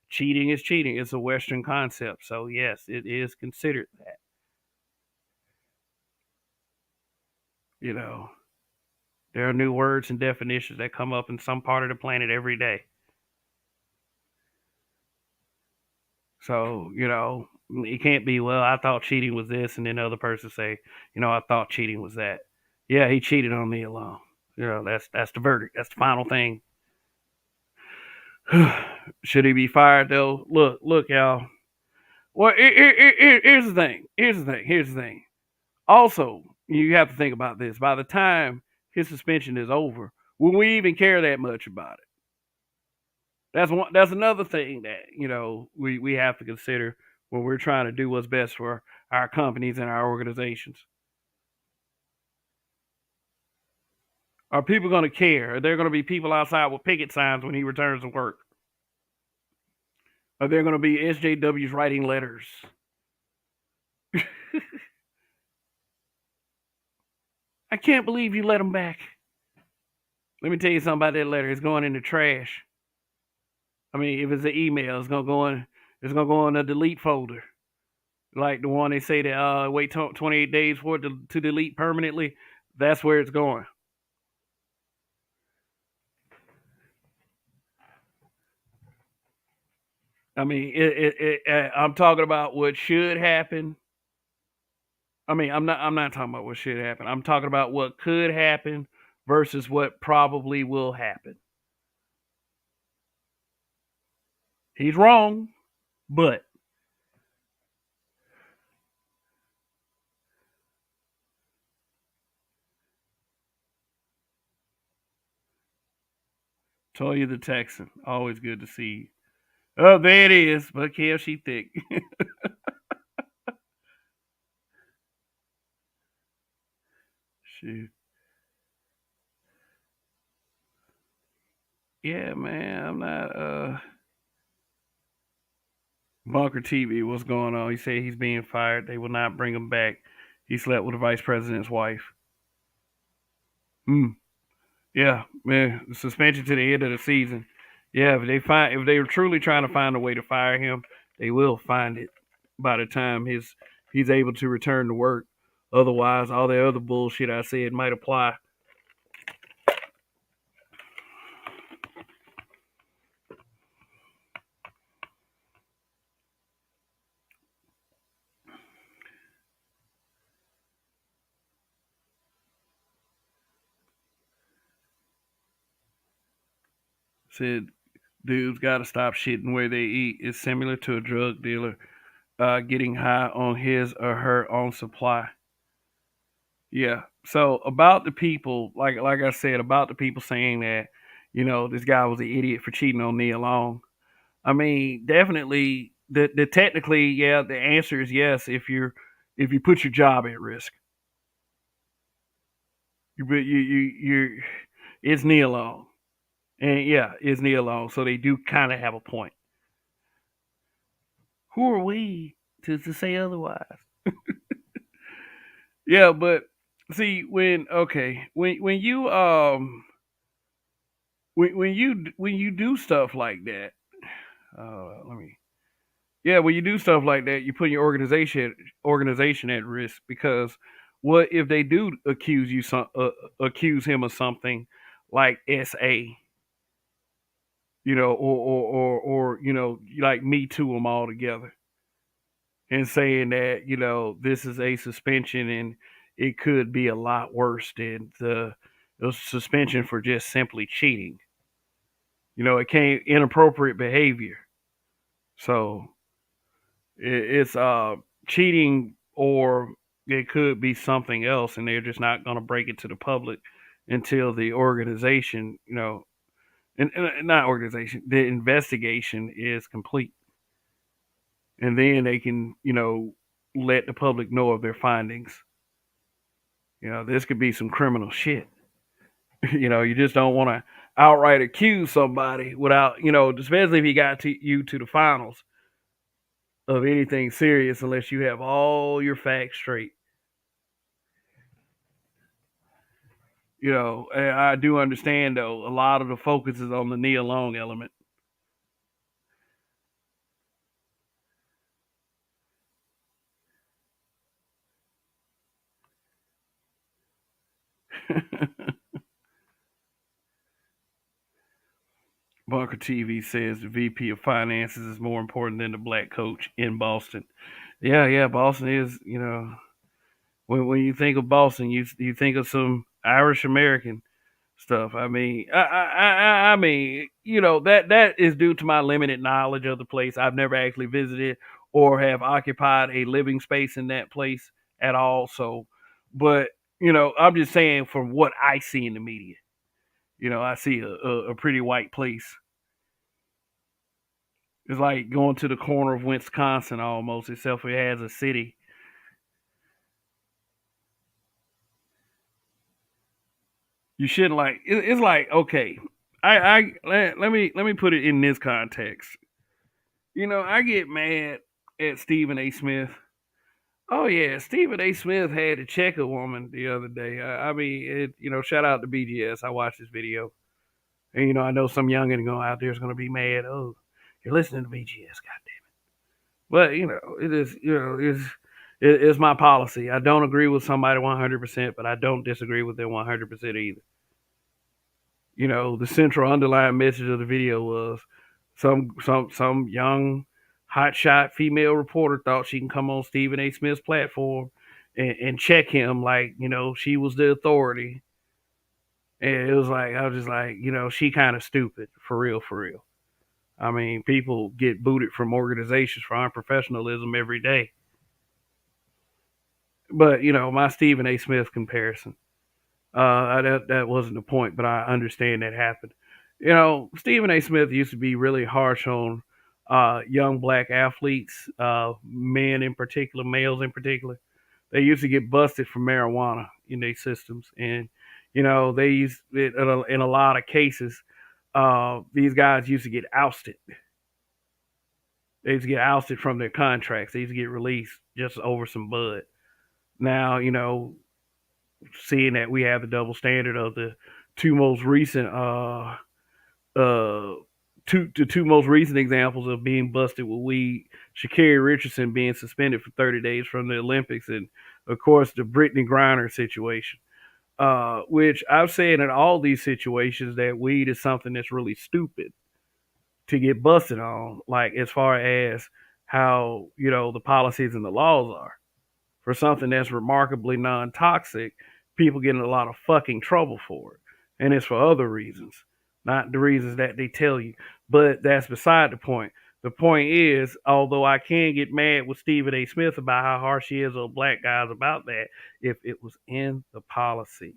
S1: cheating is cheating. It's a Western concept, so yes, it is considered that. You know, there are new words and definitions that come up in some part of the planet every day. So, it can't be, well, I thought cheating was this, and then the other person say, I thought cheating was that. Yeah, he cheated on me alone. That's the verdict. That's the final thing. Should he be fired though? Look, y'all. Well, here's the thing. Here's the thing. Also, you have to think about this. By the time his suspension is over, will we even care that much about it? That's another thing that we have to consider when we're trying to do what's best for our companies and our organizations. Are people going to care? Are there going to be people outside with picket signs when he returns to work? Are there going to be SJWs writing letters? I can't believe you let him back. Let me tell you something about that letter. It's going in the trash. I mean, if it's an email, it's gonna go in a delete folder, like the one they say that wait 28 days for it to delete permanently. That's where it's going. I mean, I'm talking about what should happen. I mean, I'm not talking about what should happen. I'm talking about what could happen versus what probably will happen. He's wrong, but Toya the Texan, always good to see you. Oh, there it is. But Kel, she thick. Shoot. Yeah, man. I'm not Bunker TV, what's going on? He said he's being fired. They will not bring him back. He slept with the vice president's wife. Hmm. Yeah, man. Suspension to the end of the season. Yeah, if they're truly trying to find a way to fire him, they will find it by the time he's able to return to work. Otherwise, all the other bullshit I said might apply. Said dudes got to stop shitting where they eat. It's similar to a drug dealer getting high on his or her own supply. Yeah. So about the people, like I said, about the people saying that, this guy was an idiot for cheating on Nia Long. I mean, definitely the technically, yeah, the answer is yes if you put your job at risk. You it's Nia Long. And yeah, it's Nia Long. So they do kind of have a point. Who are we to say otherwise? Yeah, but see when you when you do stuff like that, let me yeah, when you do stuff like that, you put your organization at risk because what if they do accuse him of something like SA, or like Me Too them all together and saying that this is a suspension and it could be a lot worse than the suspension for just simply cheating. It came inappropriate behavior. So it's cheating, or it could be something else, and they're just not going to break it to the public until the organization, and not organization, the investigation is complete, and then they can, let the public know of their findings. This could be some criminal shit. You just don't want to outright accuse somebody without, especially if he got you to the finals of anything serious unless you have all your facts straight. And I do understand though a lot of the focus is on the Nia Long element. Bunker TV says the VP of finances is more important than the black coach in Boston. Yeah, yeah, Boston is. When you think of Boston, you think of some Irish American stuff. I mean, I mean, that is due to my limited knowledge of the place. I've never actually visited or have occupied a living space in that place at all. So, but I'm just saying from what I see in the media. I see a pretty white place. It's like going to the corner of Wisconsin almost, except for it has a city. You shouldn't like. It's like okay. Let me put it in this context. I get mad at Stephen A. Smith. Oh yeah, Stephen A. Smith had to check a woman the other day. I mean, shout out to BGS. I watched this video, and I know some youngin' going out there is gonna be mad. Oh, you're listening to BGS, goddamn. But it is. It's my policy. I don't agree with somebody 100%, but I don't disagree with them 100% either. The central underlying message of the video was some young hotshot female reporter thought she can come on Stephen A. Smith's platform and check him like she was the authority, and it was like I was just like she kind of stupid for real, for real. I mean, people get booted from organizations for unprofessionalism every day, but my Stephen A. Smith comparison, that wasn't the point, but I understand that happened. Stephen A. Smith used to be really harsh on young black athletes, men in particular, males in particular. They used to get busted for marijuana in their systems, and they used it in a lot of cases. These guys used to get ousted. They used to get ousted from their contracts. They used to get released just over some bud. Now, seeing that we have the double standard of the two most recent uh the two most recent examples of being busted with weed, Sha'Carri Richardson being suspended for 30 days from the Olympics, and of course the Brittany Griner situation. Which I've said in all these situations that weed is something that's really stupid to get busted on, like as far as how, the policies and the laws are. For something that's remarkably non toxic, people get in a lot of fucking trouble for it. And it's for other reasons, not the reasons that they tell you. But that's beside the point. The point is, although I can get mad with Stephen A. Smith about how harsh he is on black guys about that, if it was in the policy,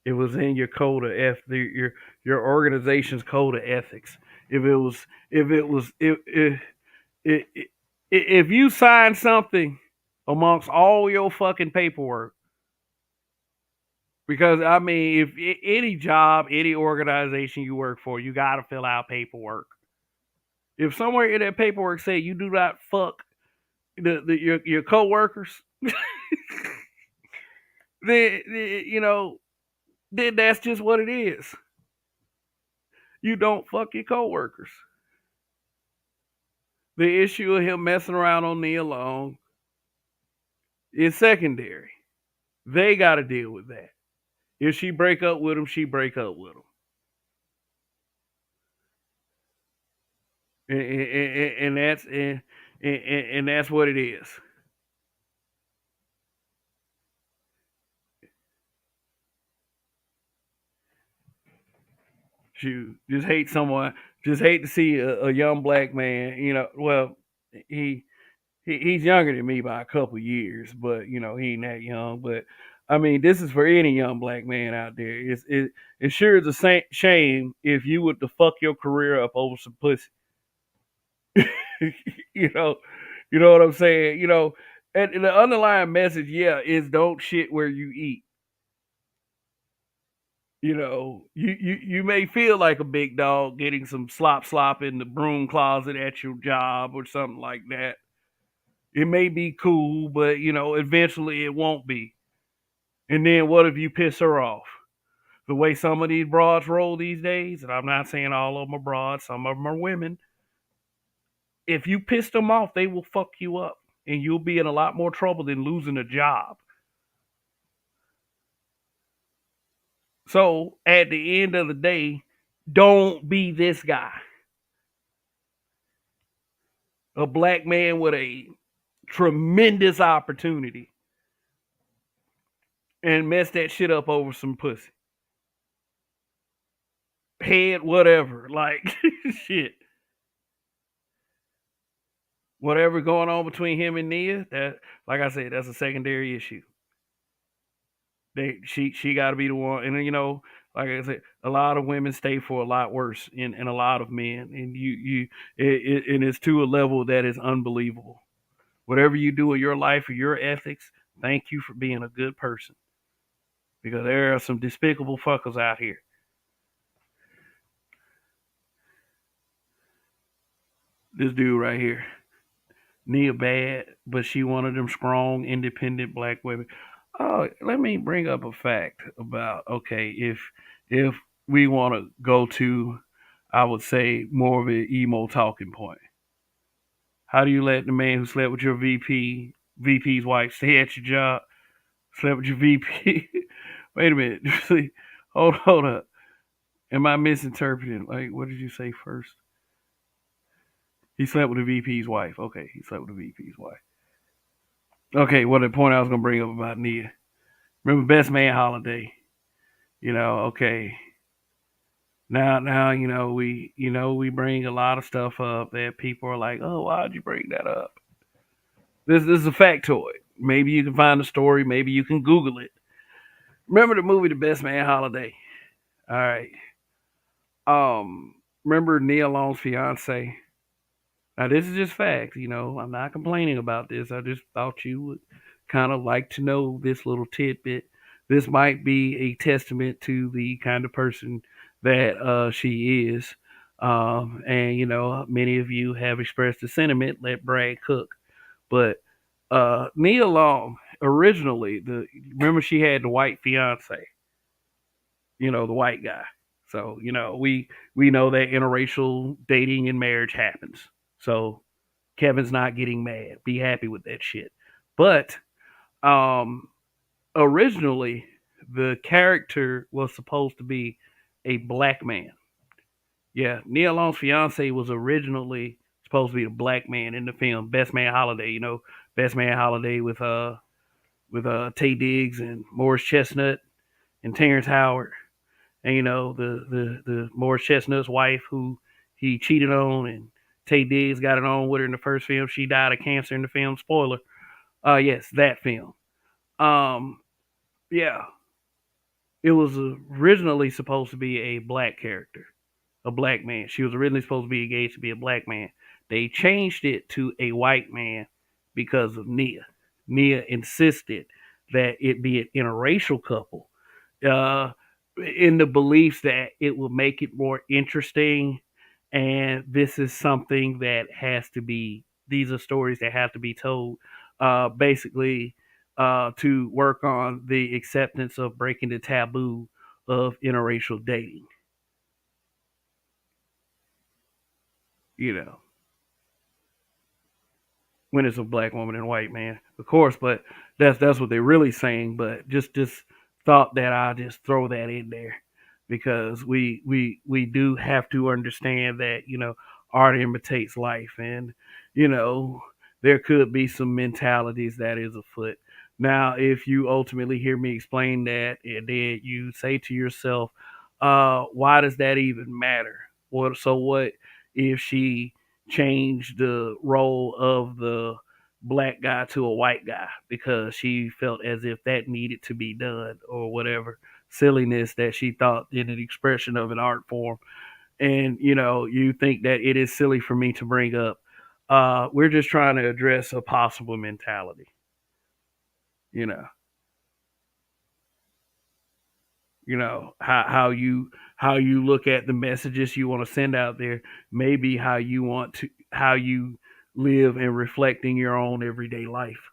S1: it was in your code of your organization's code of ethics. If you sign something amongst all your fucking paperwork, because I mean, if any job, any organization you work for, you got to fill out paperwork. If somewhere in that paperwork say you do not fuck your coworkers, then then that's just what it is. You don't fuck your coworkers. The issue of him messing around on Nia Long is secondary. They got to deal with that. If she break up with him, she break up with him. And that's what it is. You just hate someone, just hate to see a young black man. Well, he, he's younger than me by a couple years, but he ain't that young. But I mean, this is for any young black man out there. It sure is a shame if you would to fuck your career up over some pussy. you know, you know what I'm saying. And the underlying message, yeah, is don't shit where you eat. You may feel like a big dog getting some slop in the broom closet at your job or something like that. It may be cool, but eventually it won't be. And then what if you piss her off? The way some of these broads roll these days, and I'm not saying all of them are broads, some of them are women. If you piss them off, they will fuck you up, and you'll be in a lot more trouble than losing a job. So at the end of the day, don't be this guy. A black man with a tremendous opportunity and mess that shit up over some pussy. Head, whatever. Like, shit. Whatever going on between him and Nia, that, like I said, that's a secondary issue. She got to be the one, and like I said, a lot of women stay for a lot worse, and a lot of men, and and it's to a level that is unbelievable. Whatever you do in your life or your ethics, thank you for being a good person, because there are some despicable fuckers out here. This dude right here, Nia bad, but she one of them strong, independent black women. Oh, let me bring up a fact about, okay, if we want to go to, I would say, more of an emo talking point. How do you let the man who slept with your VP's wife stay at your job? Slept with your VP? Wait a minute. hold up. Am I misinterpreting? Like, what did you say first? He slept with the VP's wife. Okay, he slept with the VP's wife. Okay, well, the point I was gonna bring up about Nia. Remember Best Man Holiday? Okay. Now we bring a lot of stuff up that people are like, oh, why'd you bring that up? This is a factoid. Maybe you can find the story. Maybe you can Google it. Remember the movie The Best Man Holiday? All right. Um, remember Nia Long's fiance? Now this is just facts. I'm not complaining about this. I just thought you would kind of like to know this little tidbit. This might be a testament to the kind of person that she is. And many of you have expressed the sentiment, let Brad cook. But Nia Long originally, the remember she had the white fiance, the white guy. So we know that interracial dating and marriage happens. So Kevin's not getting mad. Be happy with that shit. But um, originally, the character was supposed to be a black man. Yeah, Nia Long's fiance was originally supposed to be a black man in the film Best Man Holiday. Best Man Holiday with Tay Diggs and Morris Chestnut and Terrence Howard, and the Morris Chestnut's wife who he cheated on, and Tay Diggs got it on with her in the first film. She died of cancer in the film. Spoiler. Yes, that film. Um, yeah, it was originally supposed to be a black character, a black man. She was originally supposed to be engaged to be a black man. They changed it to a white man because of Nia. Nia insisted that it be an interracial couple, uh, in the beliefs that it will make it more interesting. And this is something that has to be, these are stories that have to be told, basically, to work on the acceptance of breaking the taboo of interracial dating. You know, when it's a black woman and a white man, of course, but that's what they're really saying. But just thought that I just throw that in there because we do have to understand that art imitates life, and you know there could be some mentalities that is afoot. Now, if you ultimately hear me explain that, and then you say to yourself, why does that even matter? What if she changed the role of the black guy to a white guy because she felt as if that needed to be done, or whatever silliness that she thought in an expression of an art form? And you think that it is silly for me to bring up. We're just trying to address a possible mentality. you know how you look at the messages you want to send out there, maybe how you live and reflecting your own everyday life.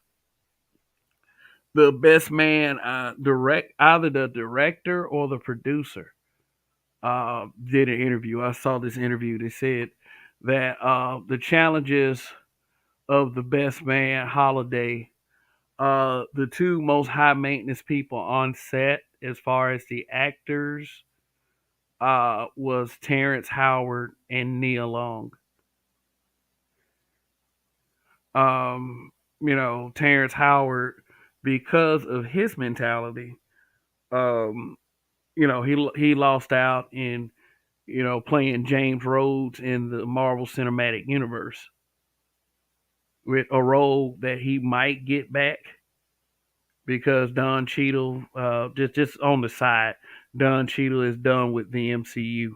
S1: The best man, direct either the director or the producer, did an interview. I saw this interview. They said that the challenges of the best man holiday, the two most high maintenance people on set as far as the actors, was Terrence Howard and Nia Long. Terrence Howard, because of his mentality, um, he lost out in playing James Rhodes in the Marvel Cinematic Universe, with a role that he might get back because Don Cheadle, just on the side, Don Cheadle is done with the MCU.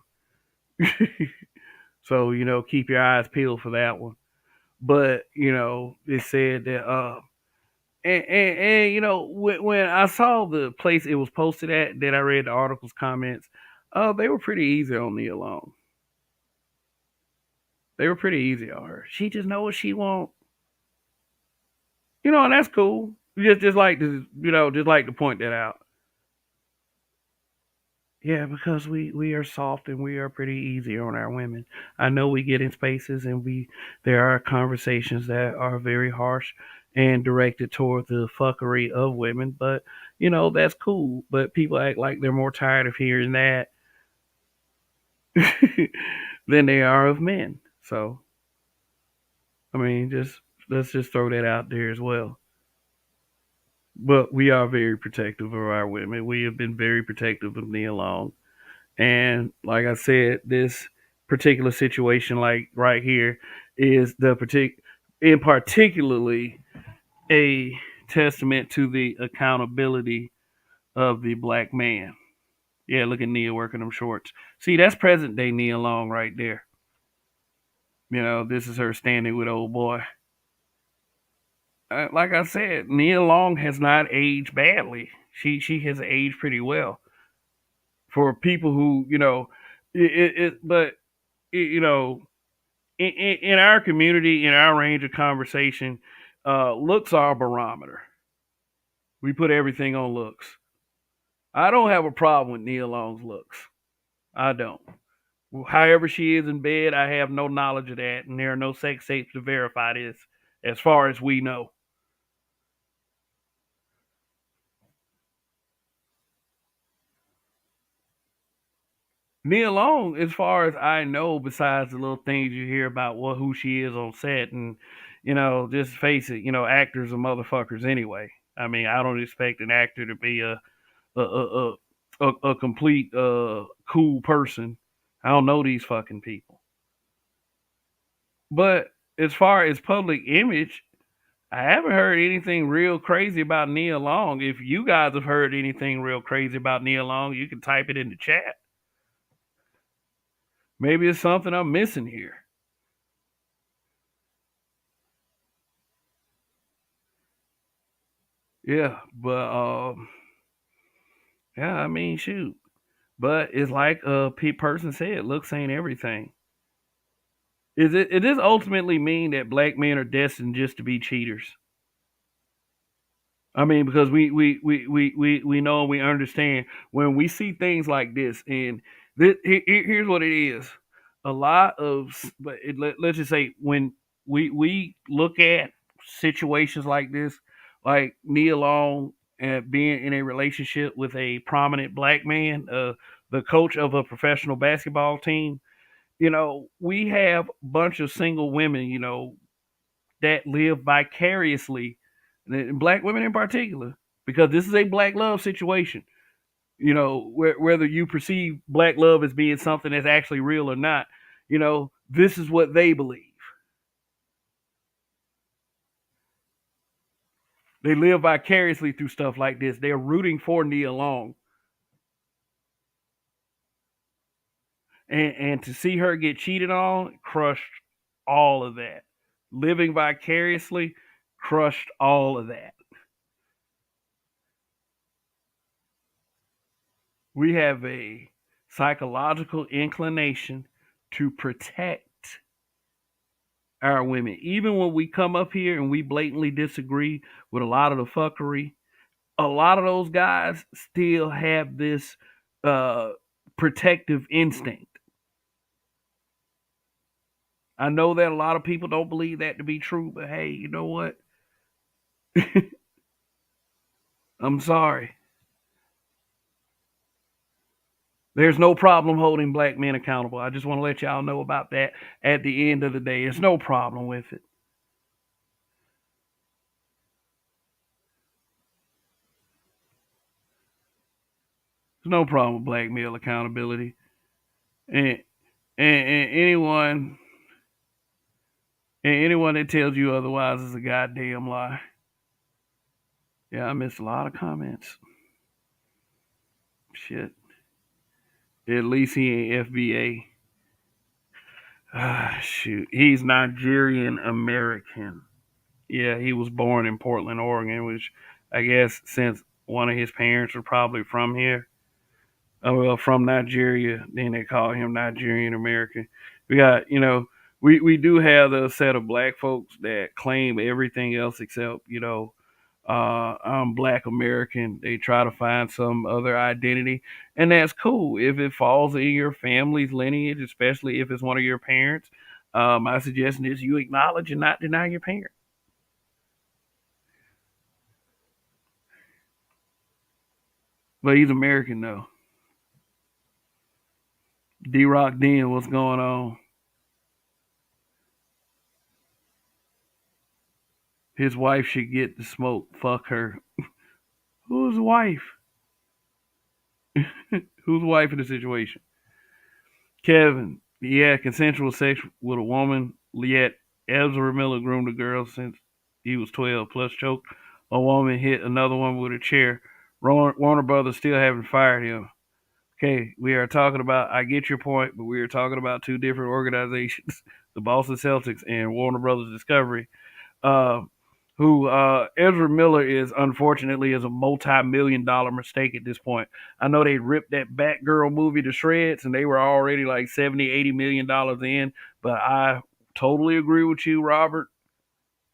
S1: So keep your eyes peeled for that one. But it said that and when I saw the place it was posted at, then I read the article's comments. They were pretty easy on Nia Long. They were pretty easy on her. She just know what she want. And that's cool. Just like to point that out. Yeah, because we are soft and we are pretty easy on our women. I know we get in spaces and there are conversations that are very harsh and directed toward the fuckery of women, but that's cool. But people act like they're more tired of hearing that than they are of men. So I mean, just let's just throw that out there as well. But we are very protective of our women. We have been very protective of Nia Long. And like I said, this particular situation, like right here, is in particularly a testament to the accountability of the black man. Yeah, look at Nia working them shorts. See, that's present day Nia Long right there. This is her standing with old boy. Like I said, Nia Long has not aged badly. She has aged pretty well for people who but you know, in our community, in our range of conversation, looks are a barometer. We put everything on looks. I don't have a problem with Nia Long's looks. I don't. However she is in bed, I have no knowledge of that, and there are no sex tapes to verify this, as far as we know. Nia Long, as far as I know, besides the little things you hear about who she is on set, and just face it, actors are motherfuckers anyway. I mean, I don't expect an actor to be a a a complete cool person. I don't know these fucking people. But as far as public image, I haven't heard anything real crazy about Nia Long. If you guys have heard anything real crazy about Nia Long, you can type it in the chat. Maybe it's something I'm missing here. Yeah, but yeah, I mean, shoot. But it's like a person said, looks ain't everything. It does ultimately mean that black men are destined just to be cheaters? I mean, because we know and we understand when we see things like this, and here's what it is: a lot of, let's just say when we look at situations like this, like Nia Long being in a relationship with a prominent black man, the coach of a professional basketball team. We have a bunch of single women, that live vicariously, and black women in particular, because this is a black love situation. Whether you perceive black love as being something that's actually real or not, this is what they believe. They live vicariously through stuff like this. They're rooting for Nia Long, and to see her get cheated on, crushed all of that. Living vicariously crushed all of that. We have a psychological inclination to protect our women. Even when we come up here and we blatantly disagree with a lot of the fuckery, a lot of those guys still have this uh, protective instinct. I know that a lot of people don't believe that to be true, but hey, you know what? I'm sorry. There's no problem holding black men accountable. I just want to let y'all know about that at the end of the day. There's no problem with it. There's no problem with black male accountability. And, and anyone that tells you otherwise is a goddamn lie. Yeah, I missed a lot of comments. Shit. At least he ain't FBA. Ah, shoot. He's Nigerian American. Yeah, he was born in Portland, Oregon, which I guess since one of his parents were probably from here, well, from Nigeria, then they call him Nigerian American. We got, we do have a set of black folks that claim everything else except, I'm black American. They try to find some other identity, and that's cool if it falls in your family's lineage, especially if it's one of your parents. My suggestion is you acknowledge and not deny your parent. But he's American though. D Rock Den, what's going on? His wife should get the smoke. Fuck her. Whose wife? Whose wife in the situation? Kevin. Yeah, consensual sex with a woman. Yet Ezra Miller groomed a girl since he was 12. Plus choked a woman, hit another one with a chair. Warner Brothers still haven't fired him. Okay, we are talking about. I get your point, but we are talking about two different organizations: the Boston Celtics and Warner Brothers Discovery. Uh, who Ezra Miller is unfortunately is a multi-million-dollar mistake at this point. I know they ripped that Batgirl movie to shreds, and they were already like 70, 80 million dollars in. But I totally agree with you, Robert.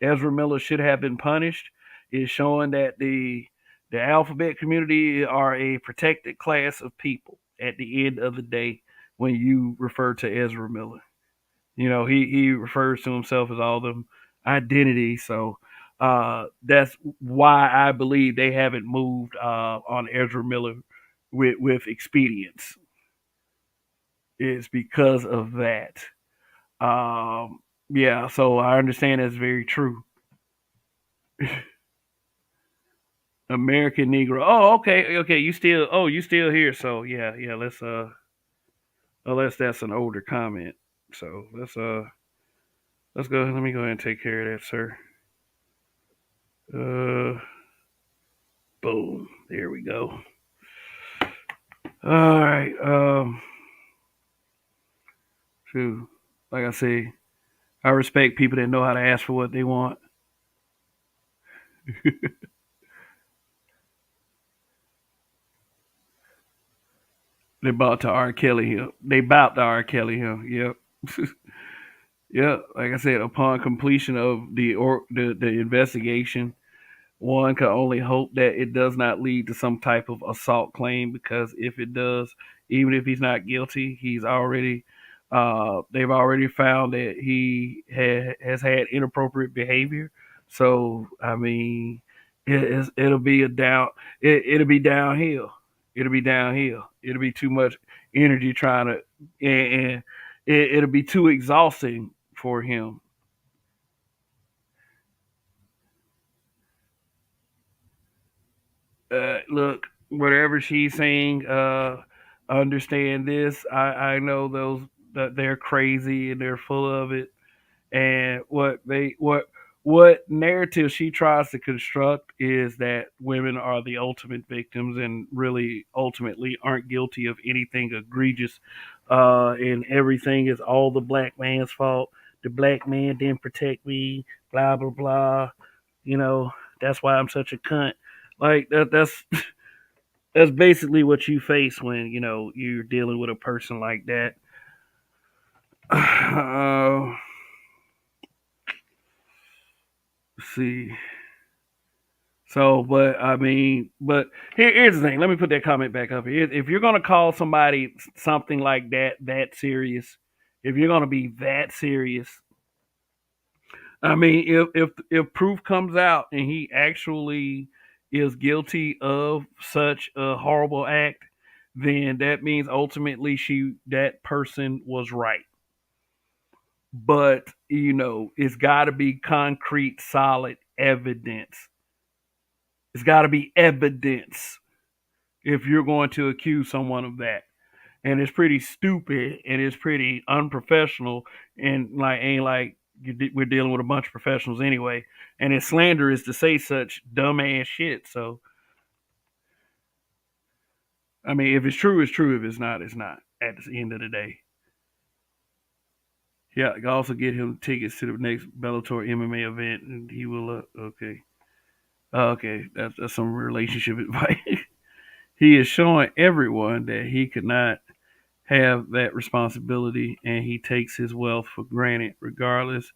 S1: Ezra Miller should have been punished. Is showing that the alphabet community are a protected class of people at the end of the day when you refer to Ezra Miller. You know, he refers to himself as all them identities. So that's why I believe they haven't moved on Ezra Miller with expedience. It's because of that. Um, yeah, so I understand that's very true. American Negro. Oh, okay, okay. You still here. So yeah, yeah. Let's unless that's an older comment. So let's go. Let me go ahead and take care of that, sir. Uh, boom. There we go. All right. Shoot. Like I say, I respect people that know how to ask for what they want. They bought to R. Kelly him. They bout to R. Kelly him. Yep. Yeah. Like I said, upon completion of the investigation, one can only hope that it does not lead to some type of assault claim, because if it does, even if he's not guilty, he's already they've already found that he has had inappropriate behavior. So I mean, it'll be a down it'll be downhill. It'll be downhill. It'll be too much energy trying to, and it'll be too exhausting for him. Look, whatever she's saying, understand this. I know those that they're crazy and they're full of it. And what narrative she tries to construct is that women are the ultimate victims and really ultimately aren't guilty of anything egregious. And everything is all the black man's fault. The black man didn't protect me. Blah blah blah. You know, that's why I'm such a cunt. Like that's basically what you face when you're dealing with a person like that. See. So, but I mean, but here's the thing. Let me put that comment back up here. If you're gonna call somebody something like that serious, if you're gonna be that serious, I mean, if proof comes out and he actually is guilty of such a horrible act, then that means ultimately that person was right. But it's got to be concrete, solid evidence. It's got to be evidence if you're going to accuse someone of that. And it's pretty stupid and it's pretty unprofessional, and like ain't like we're dealing with a bunch of professionals anyway. And it's slanderous to say such dumbass shit. So I mean, if it's true, it's true. If it's not, it's not. At the end of the day, yeah. I can also get him tickets to the next Bellator MMA event, and he will. Okay, okay. That's some relationship advice. He is showing everyone that he could not have that responsibility, and he takes his wealth for granted, regardless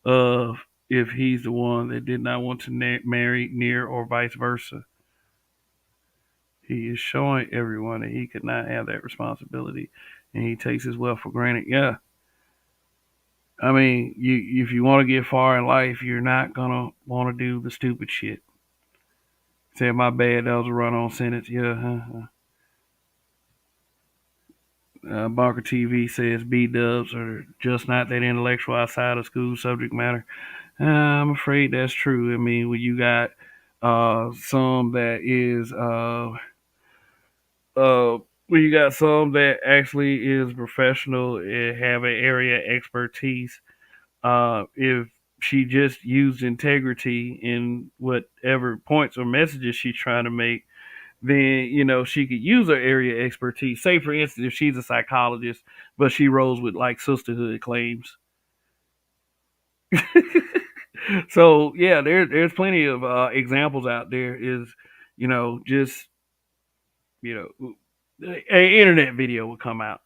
S1: of if he's the one that did not want to marry near or vice versa. He is showing everyone that he could not have that responsibility, and he takes his wealth for granted. Yeah, I mean, if you want to get far in life, you're not gonna want to do the stupid shit. Say my bad, that was a run-on sentence. Yeah, Barker TV says B dubs are just not that intellectual outside of school subject matter. I'm afraid that's true. I mean, when you got some that is when you got some that actually is professional and have an area expertise, if she just used integrity in whatever points or messages she's trying to make, then she could use her area of expertise. Say for instance, if she's a psychologist, but she rolls with like sisterhood claims. So yeah, there's plenty of examples out there. Is just a internet video would come out.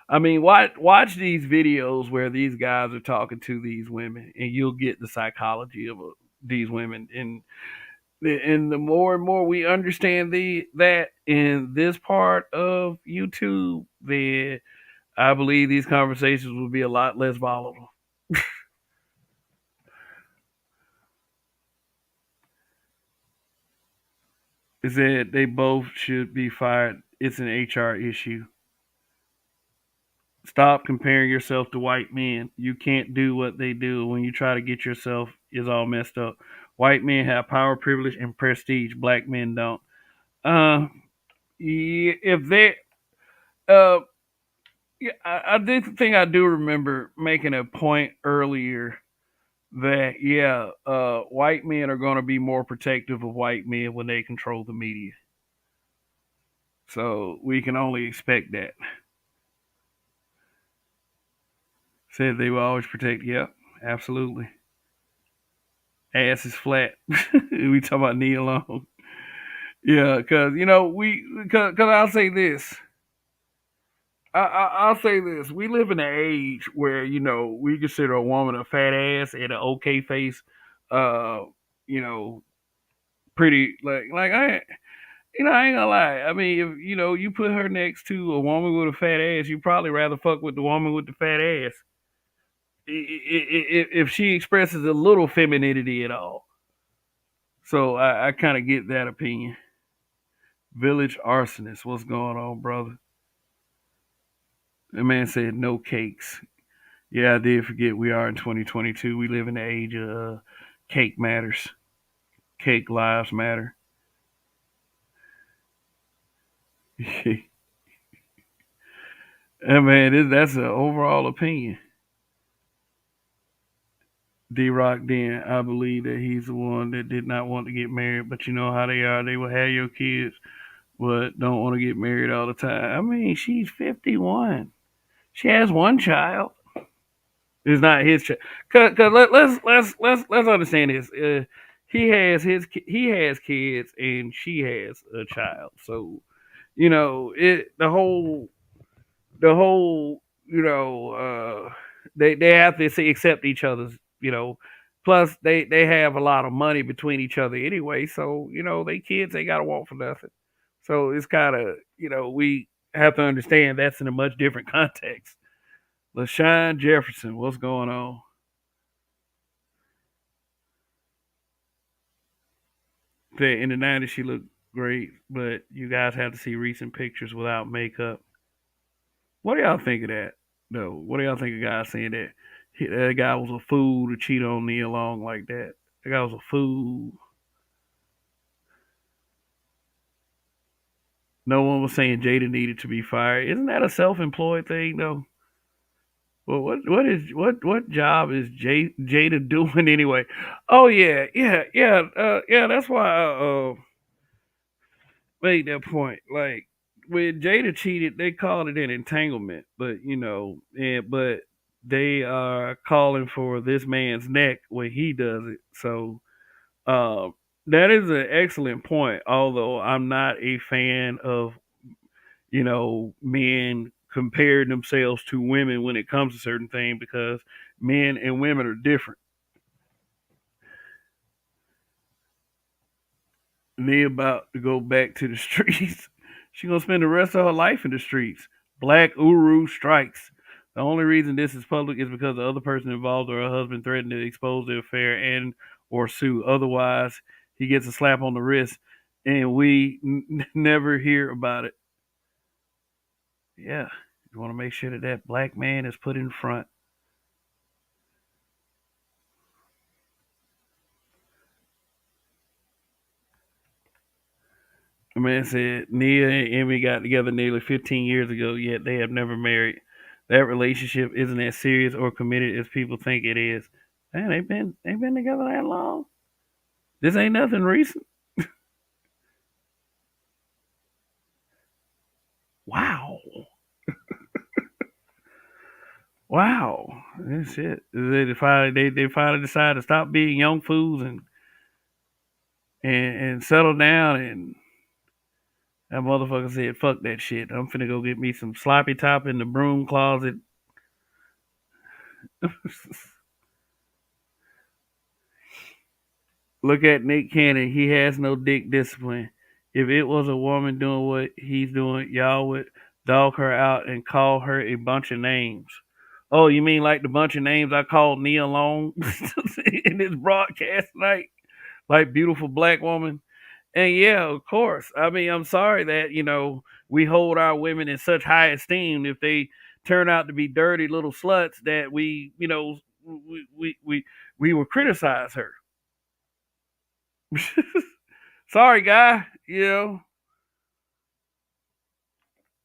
S1: I mean, watch these videos where these guys are talking to these women, and you'll get the psychology of these women. And the more and more we understand that in this part of YouTube, then I believe these conversations will be a lot less volatile. Is that they both should be fired? It's an HR issue. Stop comparing yourself to white men. You can't do what they do. When you try to get yourself, is all messed up. White men have power, privilege, and prestige. Black men don't. Uh, yeah, if they, uh, yeah, I did think I do remember making a point earlier that yeah, white men are going to be more protective of white men when they control the media. So we can only expect that. Said they will always protect. Yep, absolutely. Ass is flat. We talk about knee alone. Yeah, because because I'll say this. I'll say this. We live in an age where we consider a woman a fat ass and an okay face. Uh, you know, pretty like I ain't gonna lie. I mean, if you put her next to a woman with a fat ass, you probably rather fuck with the woman with the fat ass. If she expresses a little femininity at all. So I kind of get that opinion. Village arsonist, what's going on, brother? The man said no cakes. Yeah, I did forget we are in 2022. We live in the age of cake matters. Cake lives matter. And man, that's an overall opinion. D Rock then, I believe that he's the one that did not want to get married, but you know how they are. They will have your kids, but don't want to get married all the time. I mean, she's 51. She has one child. It's not his child. Cause let's understand this. He has kids and she has a child. So it the whole they have to accept each other's plus they have a lot of money between each other anyway, so they kids they gotta want for nothing. So it's kind of we have to understand that's in a much different context. LaShawn Jefferson, what's going on? In the 90s she looked great, but you guys have to see recent pictures without makeup. What do y'all think of that? No, what do y'all think of guys saying that guy was a fool to cheat on Nia Long like that? That guy was a fool. No one was saying Jada needed to be fired. Isn't that a self-employed thing though? Well, what job is Jada doing anyway? Oh yeah. That's why I made that point. Like when Jada cheated, they called it an entanglement, but but they are calling for this man's neck when he does it. So uh, that is an excellent point. Although I'm not a fan of men comparing themselves to women when it comes to certain things because men and women are different. Nia about to go back to the streets. She gonna spend the rest of her life in the streets. Black Uru strikes. The only reason this is public is because the other person involved or her husband threatened to expose the affair and or sue. Otherwise, he gets a slap on the wrist, and we never hear about it. Yeah, you want to make sure that that black man is put in front. The man said Nia and Emmy got together nearly 15 years ago, yet they have never married. That relationship isn't as serious or committed as people think it is. Man, they've been together that long. This ain't nothing recent. Wow, that's it. They finally decided to stop being young fools and settle down. And that motherfucker said, "Fuck that shit. I'm finna go get me some sloppy top in the broom closet." Look at Nick Cannon. He has no dick discipline. If it was a woman doing what he's doing, y'all would dog her out and call her a bunch of names. Oh, you mean like the bunch of names I called Nia Long in this broadcast night? Like beautiful black woman? And yeah, of course. I mean, I'm sorry that, we hold our women in such high esteem if they turn out to be dirty little sluts that we will criticize her. Sorry, guy.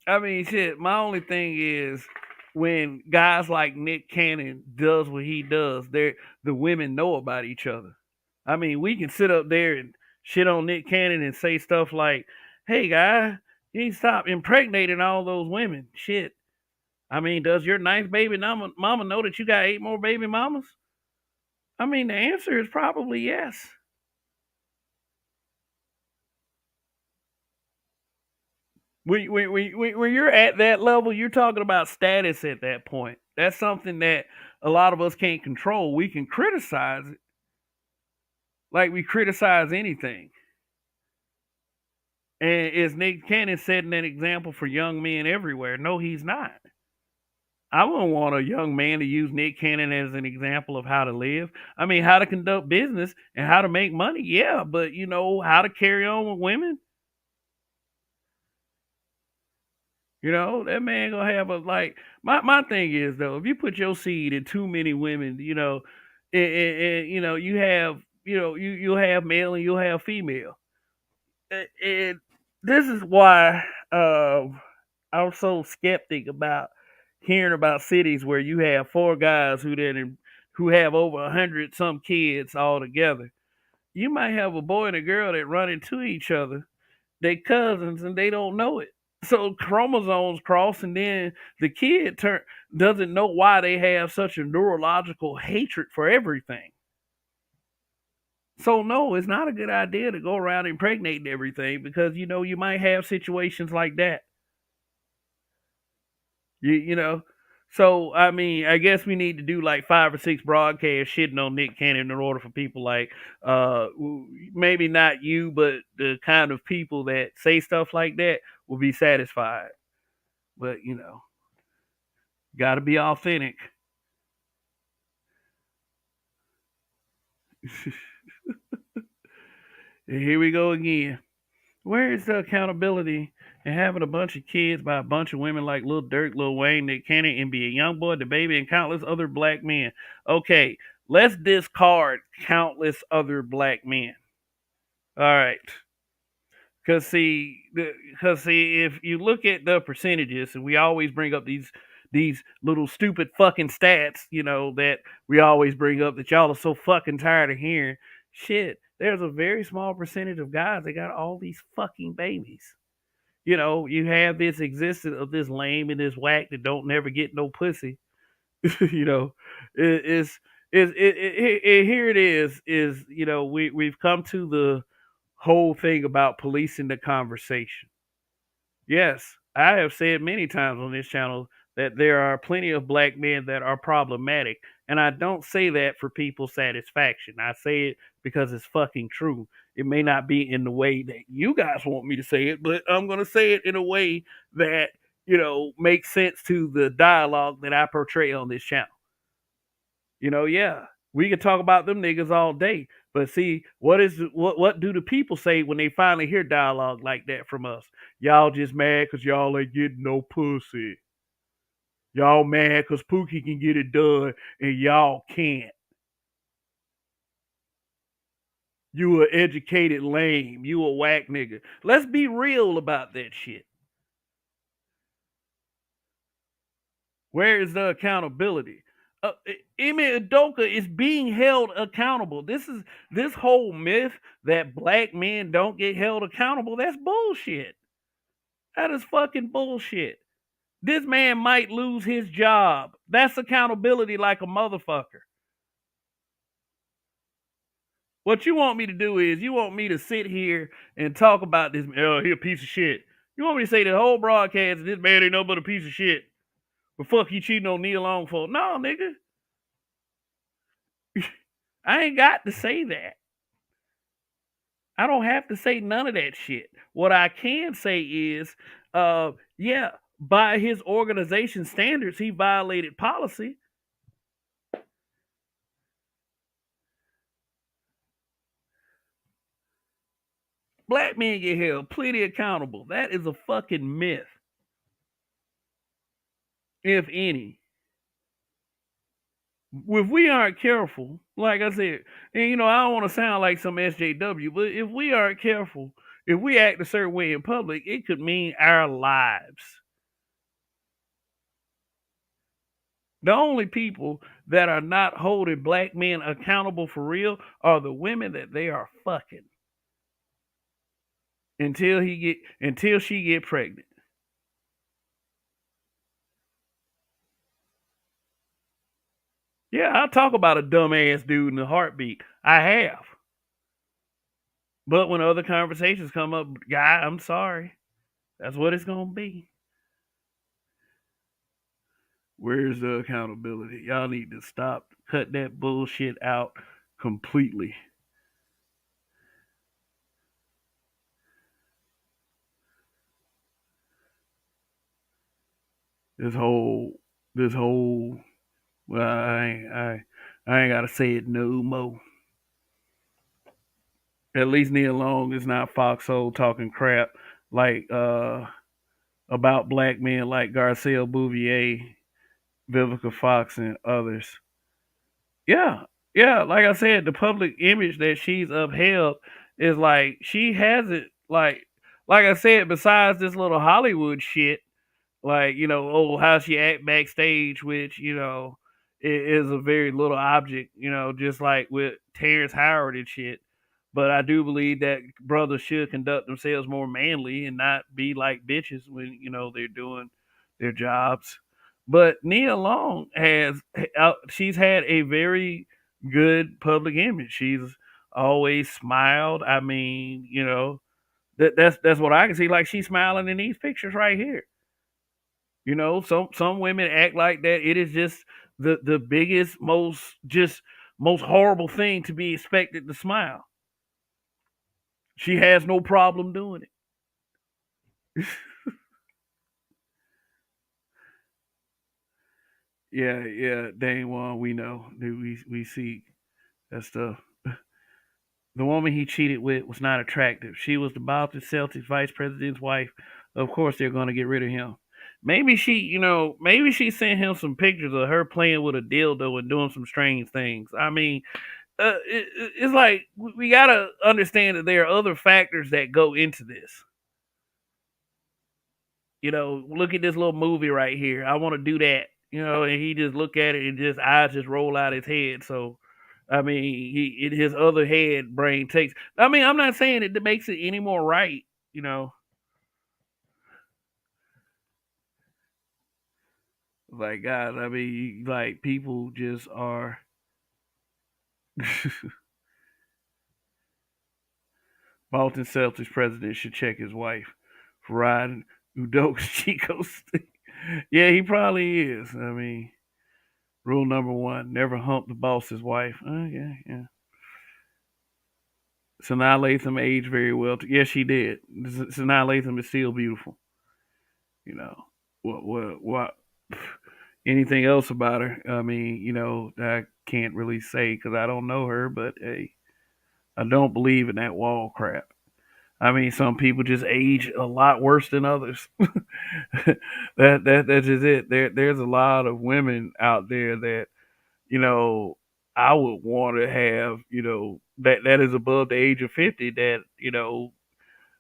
S1: I mean, shit. My only thing is when guys like Nick Cannon does what he does, the women know about each other. I mean, we can sit up there and shit on Nick Cannon and say stuff like, "Hey, guy, you need to stop impregnating all those women." Shit. I mean, does your ninth baby mama know that you got 8 more baby mamas? I mean, the answer is probably yes. When you're at that level, you're talking about status at that point. That's something that a lot of us can't control. We can criticize it like we criticize anything. And is Nick Cannon setting an example for young men everywhere? No, he's not. I wouldn't want a young man to use Nick Cannon as an example of how to live. I mean, how to conduct business and how to make money, yeah, but how to carry on with women. That man gonna have a like. My thing is though, if you put your seed in too many women, and you have you'll have male and you'll have female, and this is why I'm so skeptic about hearing about cities where you have 4 guys who have over 100 some kids all together. You might have a boy and a girl that run into each other, they cousins, and they don't know it. So chromosomes cross, and then the doesn't know why they have such a neurological hatred for everything. So no, it's not a good idea to go around impregnating everything because you might have situations like that. You know. So I mean, I guess we need to do like 5 or 6 broadcasts shitting on Nick Cannon in order for people like maybe not you, but the kind of people that say stuff like that will be satisfied. But got to be authentic. And here we go again. Where is the accountability in having a bunch of kids by a bunch of women like Lil Durk, Lil Wayne, Nick Cannon, and be a young boy, the baby, and countless other black men? Okay, let's discard countless other black men. All right, because see, if you look at the percentages, and we always bring up these little stupid fucking stats, that we always bring up that y'all are so fucking tired of hearing. Shit, there's a very small percentage of guys that got all these fucking babies. You have this existence of this lame and this whack that don't never get no pussy. you know, here it is we've come to the whole thing about policing the conversation. Yes, I have said many times on this channel that there are plenty of black men that are problematic, and I don't say that for people's satisfaction. I say it because it's fucking true. It may not be in the way that you guys want me to say it, but I'm going to say it in a way that, makes sense to the dialogue that I portray on this channel. Yeah, we can talk about them niggas all day, but see, what do the people say when they finally hear dialogue like that from us? Y'all just mad because y'all ain't getting no pussy. Y'all mad because Pookie can get it done and y'all can't. You a educated lame. You a whack nigga. Let's be real about that shit. Where is the accountability? Emi Udoka is being held accountable. This whole myth that black men don't get held accountable. That's bullshit. That is fucking bullshit. This man might lose his job. That's accountability like a motherfucker. What you want me to do is you want me to sit here and talk about this. Oh, he a piece of shit. You want me to say the whole broadcast, this man ain't no but a piece of shit. But fuck you cheating on Neil Long for? No, nigga. I ain't got to say that. I don't have to say none of that shit. What I can say is, yeah, by his organization standards, he violated policy. Black men get held plenty accountable. That is a fucking myth, if any. If we aren't careful, like I said, and I don't want to sound like some SJW, but if we aren't careful, if we act a certain way in public, it could mean our lives. The only people that are not holding black men accountable for real are the women that they are fucking until she get pregnant. Yeah, I'll talk about a dumbass dude in a heartbeat. I have. But when other conversations come up, guy, I'm sorry. That's what it's gonna be. Where's the accountability? Y'all need to stop, cut that bullshit out completely. This whole, this whole. Well, I ain't gotta say it no more. At least Neil Long is not foxhole talking crap like about black men like Garcelle Bouvier, Vivica Fox, and others. Yeah, yeah. Like I said, the public image that she's upheld is like she hasn't like I said. Besides this little Hollywood shit, like oh how she act backstage, which is a very little object, just like with Terrence Howard and shit. But I do believe that brothers should conduct themselves more manly and not be like bitches when they're doing their jobs. But Nia Long she's had a very good public image. She's always smiled. I mean, that's what I can see. Like she's smiling in these pictures right here. Some women act like that. It is just the biggest, most horrible thing to be expected to smile. She has no problem doing it. Yeah, yeah, Dane Juan, we know. We see that stuff. The woman he cheated with was not attractive. She was the Boston Celtics vice president's wife. Of course, they're going to get rid of him. Maybe she sent him some pictures of her playing with a dildo and doing some strange things. I mean, it's like we gotta understand that there are other factors that go into this. Look at this little movie right here. I want to do that. And he just look at it and just eyes just roll out his head. So, I mean, his other head brain takes. I mean, I'm not saying it makes it any more right. You know, like God. I mean, like people just are. Bolton Celtics president should check his wife for riding Udoka's Chico's. Yeah, he probably is. I mean, rule number one: never hump the boss's wife. Yeah, yeah. Sanaa Lathan aged very well. Yes, she did. Sanaa Lathan is still beautiful. You know what? Anything else about her? I mean, I can't really say because I don't know her. But hey, I don't believe in that wall crap. I mean, some people just age a lot worse than others. That's just it. There's a lot of women out there that you know I would want to have. That is above the age of 50. That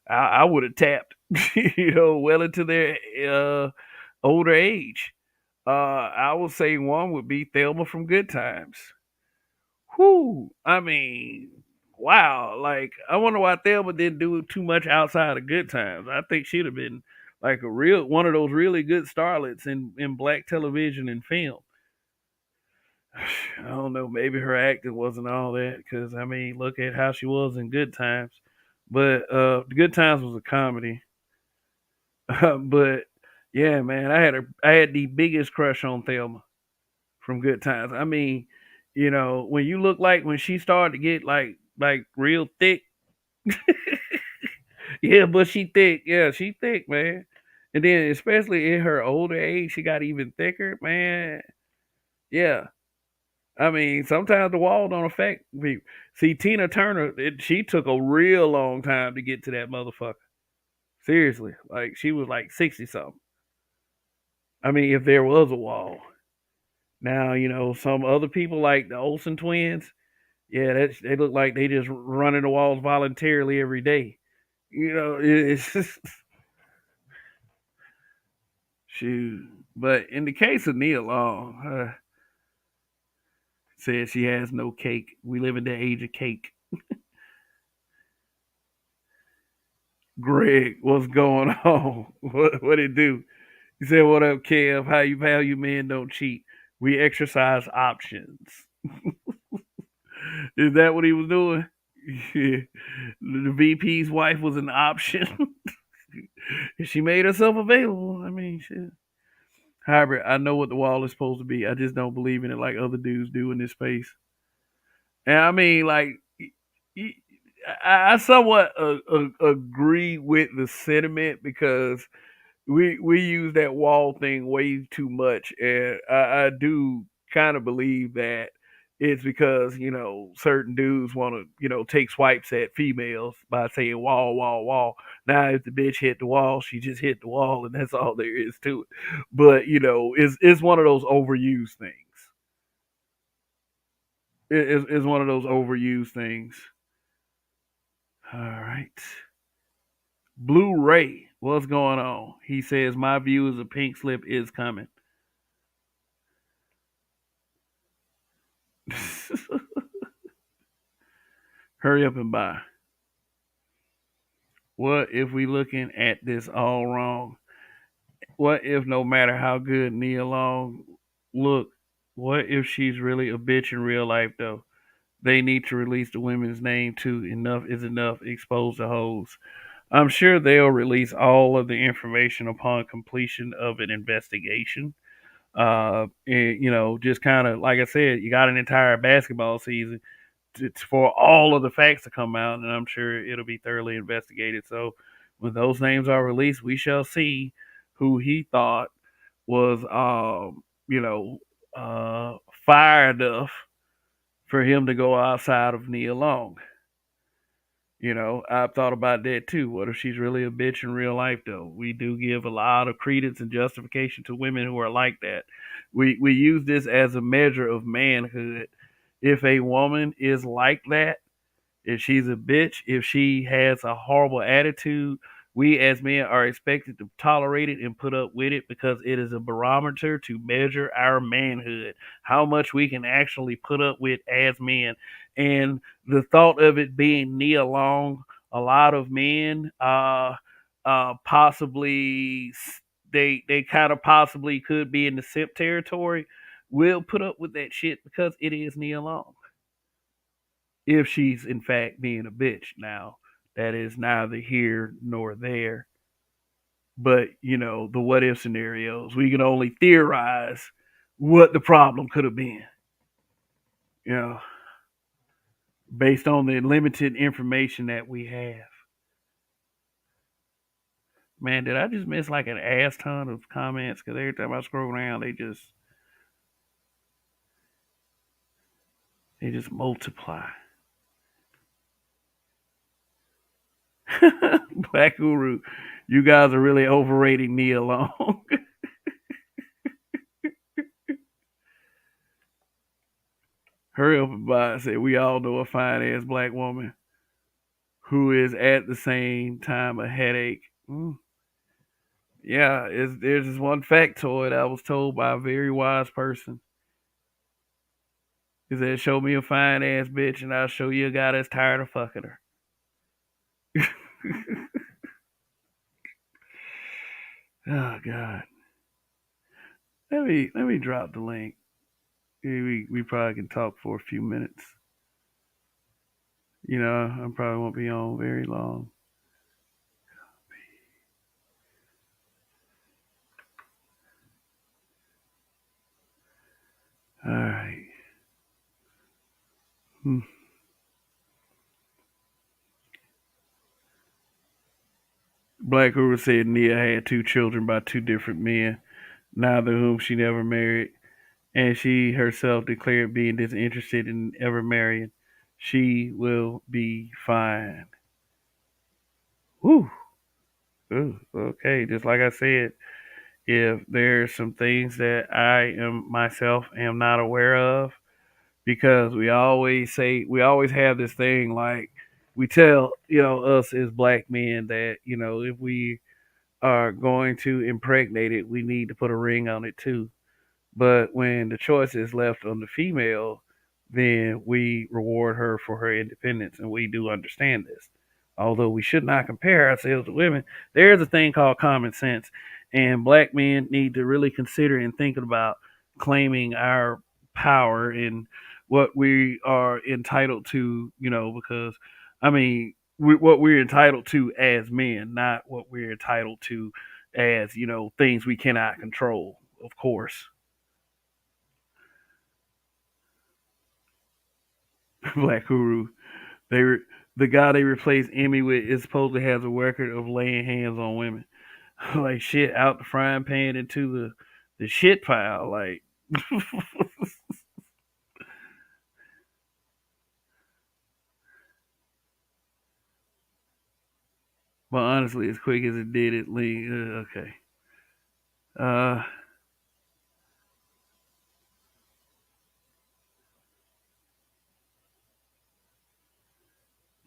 S1: I would have tapped. Well into their older age. I would say one would be Thelma from Good Times. Whew. I mean, wow. Like, I wonder why Thelma didn't do too much outside of Good Times. I think she'd have been like a real one of those really good starlets in black television and film. I don't know. Maybe her acting wasn't all that because I mean, look at how she was in Good Times. But Good Times was a comedy. But yeah, man, I had the biggest crush on Thelma from Good Times. I mean, when you look like when she started to get like real thick, yeah, but she thick, yeah, she thick, man. And then especially in her older age, she got even thicker, man. Yeah, I mean, sometimes the wall don't affect people. See, Tina Turner, she took a real long time to get to that motherfucker. Seriously, like she was like 60 something. I mean, if there was a wall. Now, some other people like the Olsen twins, yeah, they look like they just running the walls voluntarily every day. It's just shoot. But in the case of Nia Long, says she has no cake. We live in the age of cake. Greg, what's going on? What it do? He said, "What up, Kev? How you value men don't cheat. We exercise options." Is that what he was doing? Yeah. The VP's wife was an option. She made herself available. I mean, shit. Hybrid, I know what the wall is supposed to be. I just don't believe in it like other dudes do in this space. And I mean, like, I somewhat agree with the sentiment because we use that wall thing way too much, and I do kind of believe that it's because certain dudes want to take swipes at females by saying wall wall wall. Now if the bitch hit the wall, she just hit the wall, and that's all there is to it. But it's one of those overused things. It's one of those overused things. All right. Blu-ray, what's going on? He says my view is a pink slip is coming. Hurry up and buy. What if we looking at this all wrong? What if no matter how good Nia Long look, what if she's really a bitch in real life though? They need to release the women's name too. Enough is enough. Expose the hoes. I'm sure they'll release all of the information upon completion of an investigation. And, just kind of like I said, you got an entire basketball season for all of the facts to come out, and I'm sure it'll be thoroughly investigated. So when those names are released, we shall see who he thought was, fire enough for him to go outside of Nia Long. I've thought about that too. What if she's really a bitch in real life, though? We do give a lot of credence and justification to women who are like that. We use this as a measure of manhood. If a woman is like that, if she's a bitch, if she has a horrible attitude, we as men are expected to tolerate it and put up with it because it is a barometer to measure our manhood, how much we can actually put up with as men. And the thought of it being Nia Long, a lot of men possibly they kind of possibly could be in the simp territory. Will put up with that shit because it is Nia Long if she's in fact being a bitch. Now, that is neither here nor there. But, the what if scenarios, we can only theorize what the problem could have been, you know, based on the limited information that we have. Man, did I just miss like an ass ton of comments? Because every time I scroll down, they just multiply. Black Guru, you guys are really overrating Nia Long. Hurry up and buy. Say we all know a fine ass black woman who is at the same time a headache. Yeah, there's this one factoid I was told by a very wise person. He said, "Show me a fine ass bitch, and I'll show you a guy that's tired of fucking her." Oh God. Let me drop the link. We probably can talk for a few minutes. I probably won't be on very long. All right. Hmm. Black Hoover said Nia had two children by two different men, neither of whom she never married, and she herself declared being disinterested in ever marrying. She will be fine. Whew. Ooh, okay, just like I said, if there's some things that I am myself am not aware of, because we always have this thing like we tell us as black men that if we are going to impregnate it, we need to put a ring on it too. But when the choice is left on the female, then we reward her for her independence, and we do understand this. Although we should not compare ourselves to women, there is a thing called common sense, and black men need to really consider and think about claiming our power and what we are entitled to. Because I mean, what we're entitled to as men, not what we're entitled to as things we cannot control. Of course. Black Guru. They re- the guy they replaced Emmy with is supposedly has a record of laying hands on women. Like shit, out the frying pan into the shit pile. Like, but honestly, as quick as it did, it leaned. Okay. Uh,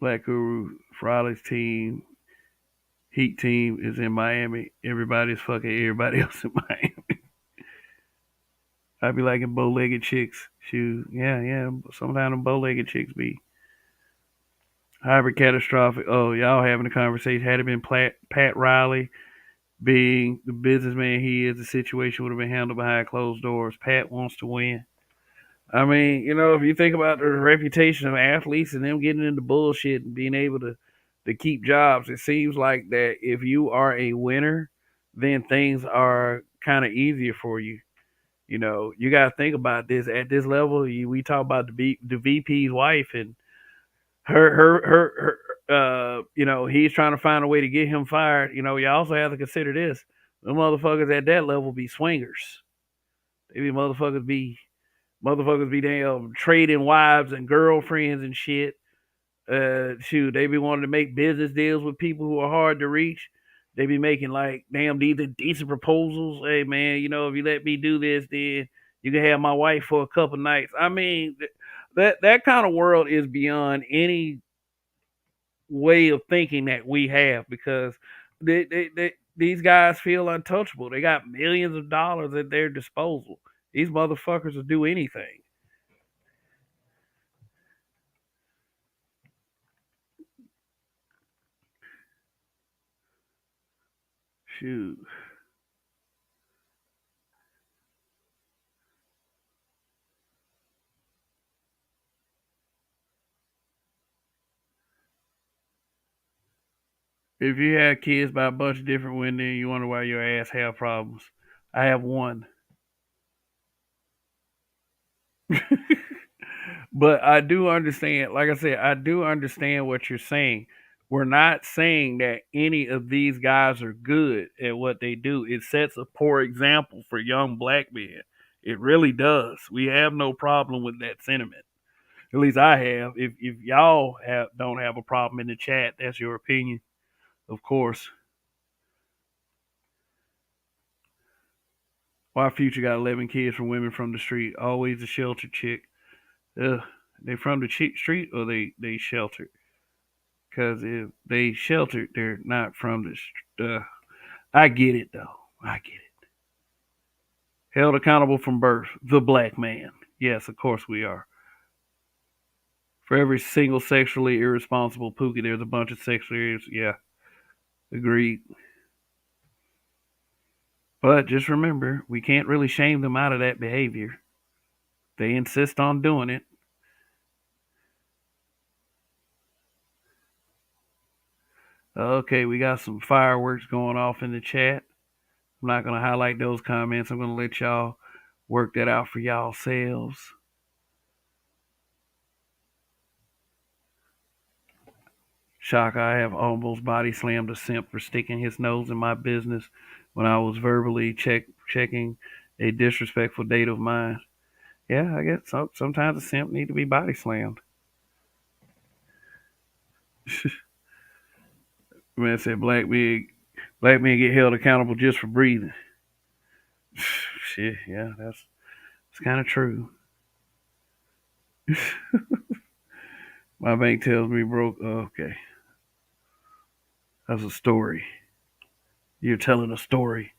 S1: Black Guru, Frawley's team, Heat team is in Miami. Everybody's fucking everybody else in Miami. I'd be liking bow-legged chicks. Shoot, yeah, yeah. Sometimes them bow-legged chicks be hybrid catastrophic. Oh, y'all having a conversation. Had it been Pat Riley being the businessman he is, the situation would have been handled behind closed doors. Pat wants to win. I mean, if you think about the reputation of athletes and them getting into bullshit and being able to keep jobs, it seems like that if you are a winner, then things are kind of easier for you. You got to think about this at this level. We talk about the VP's wife and he's trying to find a way to get him fired. You also have to consider this. The motherfuckers at that level be swingers. They be motherfuckers be damn trading wives and girlfriends and shit. Shoot, they be wanting to make business deals with people who are hard to reach. They be making like damn these are decent proposals. Hey man, if you let me do this, then you can have my wife for a couple nights. I mean, that kind of world is beyond any way of thinking that we have because these guys feel untouchable. They got millions of dollars at their disposal. These motherfuckers will do anything. Shoot. If you have kids by a bunch of different women, you wonder why your ass have problems. I have one. But I do understand, like I said, I do understand what you're saying. We're not saying that any of these guys are good at what they do. It sets a poor example for young black men. It really does. We have no problem with that sentiment. At least I have. If y'all don't have a problem in the chat, that's your opinion, of course. Why Future got 11 kids from women from the street? Always a sheltered chick. Ugh. They from the street or they sheltered? Because if they sheltered, they're not from the. I get it though. I get it. Held accountable from birth. The black man. Yes, of course we are. For every single sexually irresponsible Pookie, there's a bunch of sexually. Yeah, agreed. But just remember, we can't really shame them out of that behavior. They insist on doing it. Okay, we got some fireworks going off in the chat. I'm not going to highlight those comments. I'm going to let y'all work that out for y'all selves. Shock, I have almost body slammed a simp for sticking his nose in my business when I was verbally checking a disrespectful date of mine. Yeah, I guess sometimes a simp need to be body slammed. Man said black men get held accountable just for breathing. Shit, yeah, it's kind of true. My bank tells me broke. Okay, that's a story. You're telling a story.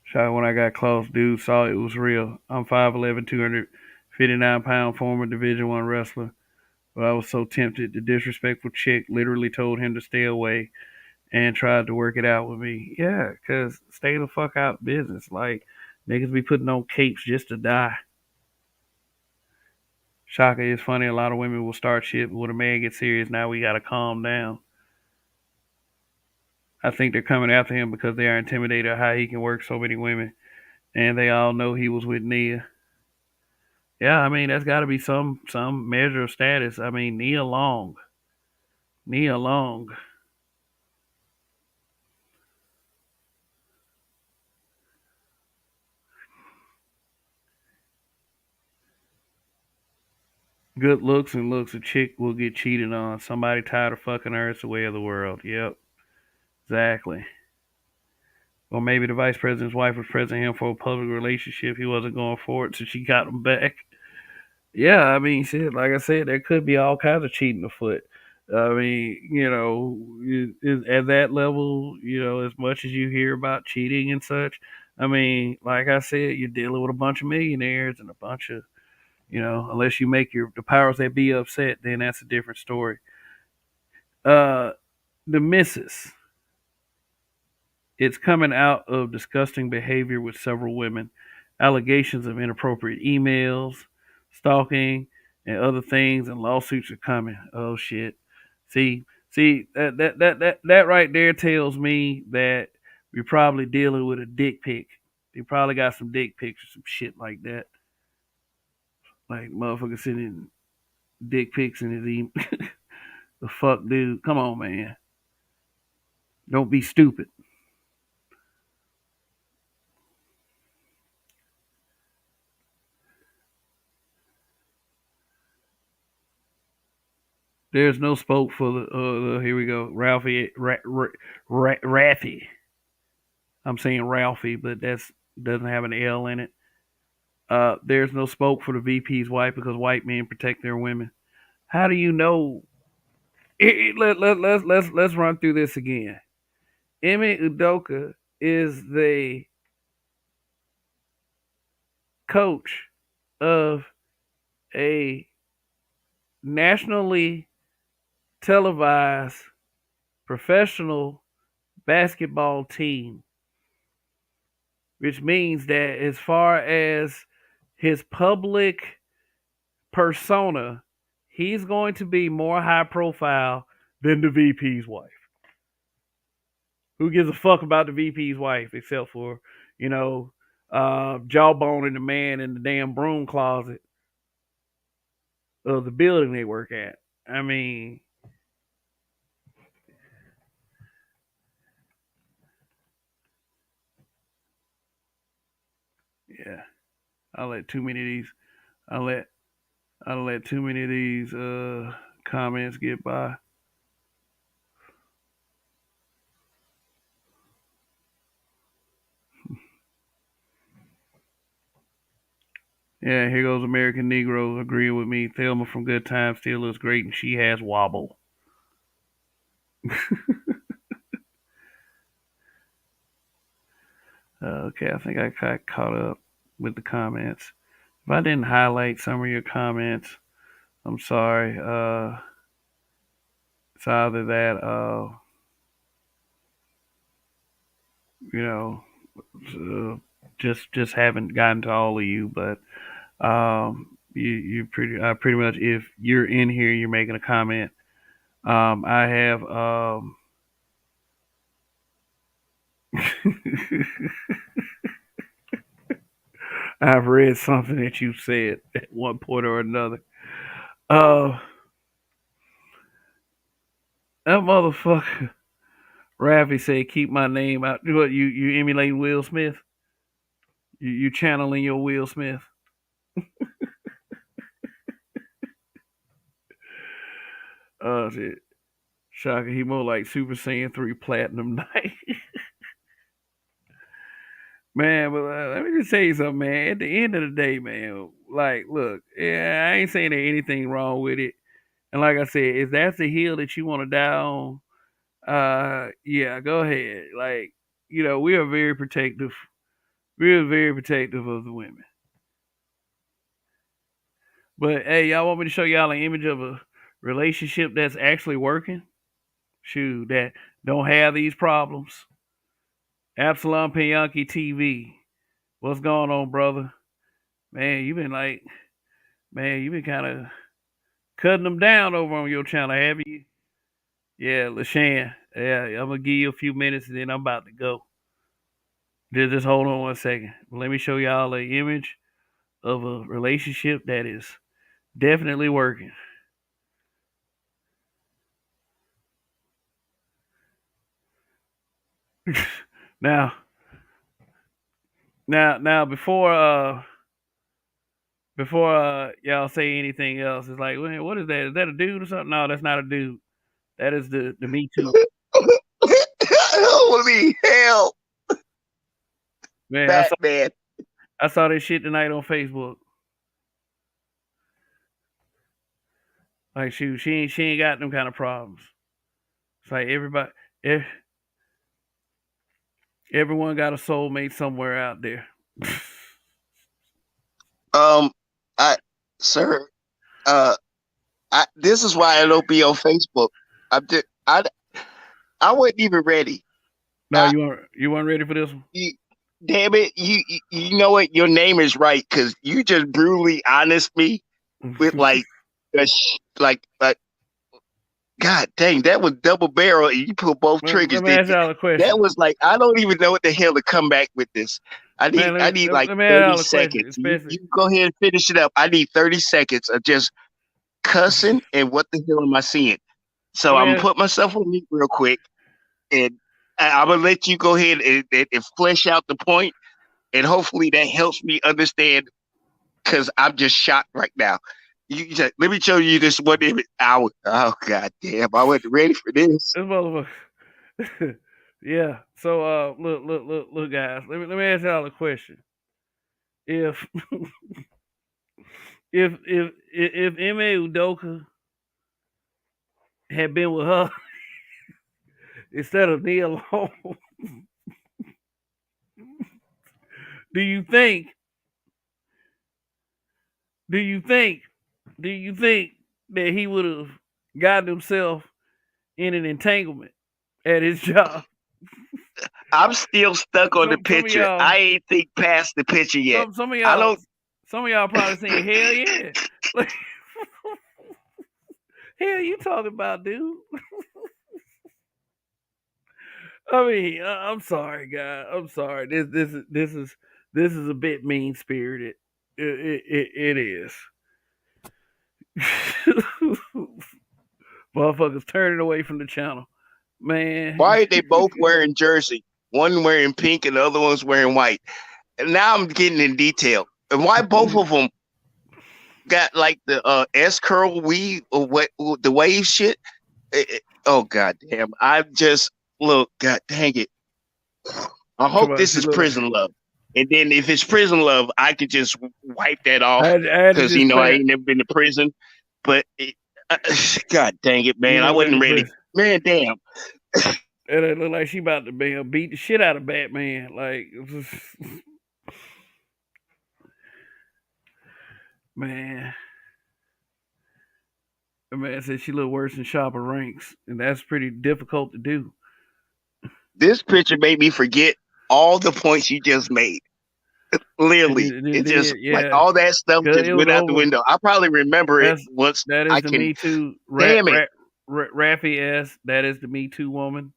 S1: Shot when I got close, dude saw it was real. I'm 5'11", 259-pound former Division One wrestler, but I was so tempted. The disrespectful chick literally told him to stay away and tried to work it out with me. Yeah, cause stay the fuck out of business. Like niggas be putting on capes just to die. Shaka is funny. A lot of women will start shit, but when a man gets serious, now we gotta calm down. I think they're coming after him because they are intimidated how he can work so many women, and they all know he was with Nia. Yeah, I mean that's got to be some measure of status. I mean Nia Long. Good looks and looks, a chick will get cheated on. Somebody tired of fucking her. It's the way of the world. Yep, exactly. Or maybe the vice president's wife was pressing him for a public relationship. He wasn't going for it, so she got him back. Yeah, I mean, shit. Like I said, there could be all kinds of cheating afoot. I mean, at that level, as much as you hear about cheating and such, I mean, like I said, you're dealing with a bunch of millionaires and a bunch of, unless you make the powers that be upset, then that's a different story. Uh, the missus. It's coming out of disgusting behavior with several women, allegations of inappropriate emails, stalking, and other things, and lawsuits are coming. Oh shit! See that right there tells me that we're probably dealing with a dick pic. They probably got some dick pics or some shit like that. Like motherfucker sending dick pics in his email. The fuck, dude? Come on, man. Don't be stupid. There's no spoke for the here we go, Raffy. I'm saying Ralphie, but that's doesn't have an L in it. There's no spoke for the VP's wife because white men protect their women. How do you know? Let's run through this again. Emi Udoka is the coach of a nationally televised professional basketball team, which means that as far as his public persona, he's going to be more high profile than the VP's wife. Who gives a fuck about the VP's wife except for, Jawbone and the man in the damn broom closet of the building they work at? I mean, yeah, I let too many of these. I let I let too many of these comments get by. Yeah, here goes American Negro agreeing with me. Thelma from Good Times still looks great, and she has wobble. Okay, I think I got caught up with the comments. If I didn't highlight some of your comments, I'm sorry. It's either that, you know, just haven't gotten to all of you, but you pretty much, if you're in here, you're making a comment. I have I've read something that you said at one point or another. Uh, that motherfucker Raffy said, "Keep my name out." What, you emulating Will Smith? You channeling your Will Smith? Shit. Shaka, he more like Super Saiyan 3 Platinum Knight. Man, but let me just tell you something, man. At the end of the day, man, like, look, yeah, I ain't saying there's anything wrong with it. And like I said, if that's the hill that you want to die on, yeah, go ahead. Like, we are very protective. We are very protective of the women. But hey, y'all want me to show y'all an image of a relationship that's actually working? Shoot, that don't have these problems. Absalom Pianki TV. What's going on, brother? Man, you've been kind of cutting them down over on your channel, have you? Yeah, LaShawn. Yeah, I'm gonna give you a few minutes and then I'm about to go. Just hold on one second. Let me show y'all an image of a relationship that is definitely working. Now, now, before y'all say anything else, it's like, "Well, what is that? Is that a dude or something?" No, that's not a dude. That is the Me Too.
S2: Holy hell,
S1: Man,
S2: Batman.
S1: I saw this shit tonight on Facebook. Like, shoot, she ain't got them kind of problems. It's like eh, everyone got a soulmate somewhere out there.
S2: Um, I, sir, uh, this is why I don't be on Facebook. I wasn't even ready.
S1: No,
S2: I,
S1: you weren't ready for this one.
S2: you, damn it, you know what? Your name is right because you just brutally honest me with like God dang, that was double barrel, and you put both triggers,
S1: Let me
S2: didn't
S1: ask
S2: you?
S1: y'all a
S2: That
S1: question.
S2: was like I don't even know what the hell to come back with this.
S1: Man,
S2: I need like
S1: let me ask
S2: 30
S1: y'all a question.
S2: seconds.
S1: Especially,
S2: You go ahead and finish it up. I need 30 seconds of just cussing and what the hell am I seeing? So
S1: let me
S2: I'm gonna
S1: ask,
S2: put myself on mute real quick, and I'm gonna let you go ahead and flesh out the point, and hopefully that helps me understand because I'm just shocked right now. You just, let me show you this one image. Oh god damn! I wasn't ready for this.
S1: this motherfucker. Yeah. So look, guys. Let me ask y'all a question. If if Ime Udoka had been with her instead of Nia Long, do you think do you think do you think that he would have gotten himself in an entanglement at his job?
S2: I'm still stuck on the
S1: Some of
S2: picture.
S1: y'all
S2: I ain't think past the picture yet.
S1: some of
S2: I
S1: y'all
S2: don't.
S1: some of y'all probably saying, "Hell yeah." Like, hell you talking about, dude? I mean, I'm sorry, guy. I'm sorry. This is a bit mean spirited. It is. Motherfuckers turning away from the channel, man.
S2: Why are they both wearing jersey? One wearing pink and the other one's wearing white. And now I'm getting in detail. And why both of them got like the S curl weave or what the wave shit? Oh god damn! I just look. God dang it! I
S1: Come
S2: hope
S1: on,
S2: this
S1: see,
S2: is
S1: look.
S2: prison love. And then if it's prison love, I could just wipe that off
S1: I had to
S2: because
S1: just
S2: I
S1: clear.
S2: ain't never been to prison. But uh, God dang it,
S1: You
S2: man, I
S1: never been
S2: wasn't
S1: to
S2: ready.
S1: prison.
S2: Man, damn.
S1: And it look like she about to beat the shit out of Batman. Like, man. A man said she looked worse than Shopper Ranks, and that's pretty difficult to do.
S2: This picture made me forget all the points you just made. Literally, it just like
S1: Yeah,
S2: all that stuff
S1: cause
S2: just
S1: it was
S2: went out the
S1: over.
S2: window. I probably remember it
S1: That's
S2: once
S1: that is
S2: I
S1: the
S2: can.
S1: Me Too.
S2: Damn it.
S1: Raffy S. That is the Me Too woman.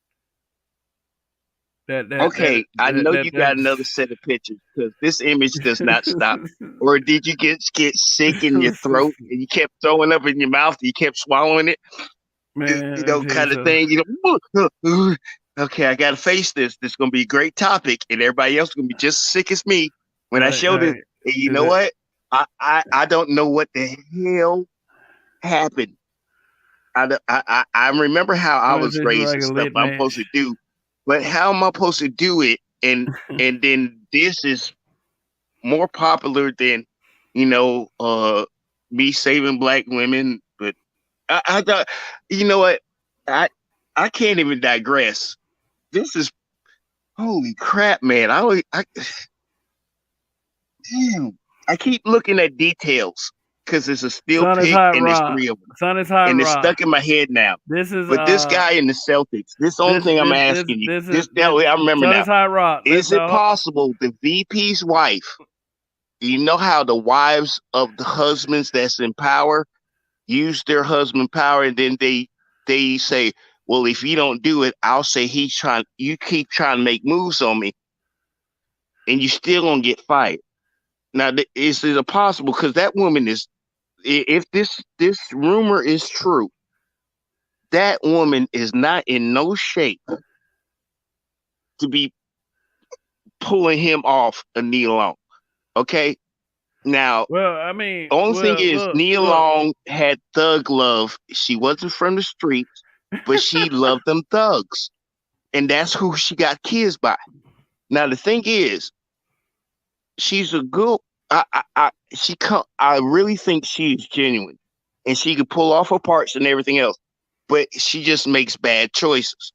S2: Okay, I know you got another
S1: That's
S2: set of pictures because this image does not stop. Or did you get sick in your throat and you kept throwing up in your mouth? And you kept swallowing it,
S1: man. Let me tell you
S2: kind of
S1: something.
S2: thing. Okay, I gotta face this. This is gonna be a great topic, and everybody else is gonna be just as sick as me when I show this. And you know what? I don't know what the hell happened. I remember how I was raised and stuff I'm supposed to do, but how am I supposed to do it? And then this is more popular than me saving black women. But I thought, you know what? I can't even digress. This is holy crap, man. Damn. I keep looking at details because it's a steel
S1: Sun is
S2: pick
S1: hot
S2: and there's
S1: raw.
S2: 3 of them.
S1: Sun is hot
S2: And it's
S1: raw.
S2: stuck in my head now.
S1: This is
S2: But this guy in the Celtics, this only thing I'm asking you, I remember
S1: Sun
S2: now.
S1: is hot raw.
S2: Is it possible the VP's wife, you know how the wives of the husbands that's in power use their husband power and then they say, well, if you don't do it, I'll say you keep trying to make moves on me and you still gonna get fired. Now, is it possible? Because that woman is, if this rumor is true, that woman is not in no shape to be pulling him off a Nia Long. Okay? Now,
S1: well, I mean,
S2: only thing is, Nia Long had thug love. She wasn't from the streets, but she loved them thugs. And that's who she got kids by. Now, the thing is, she's a good, I really think she is genuine. And she could pull off her parts and everything else. But she just makes bad choices.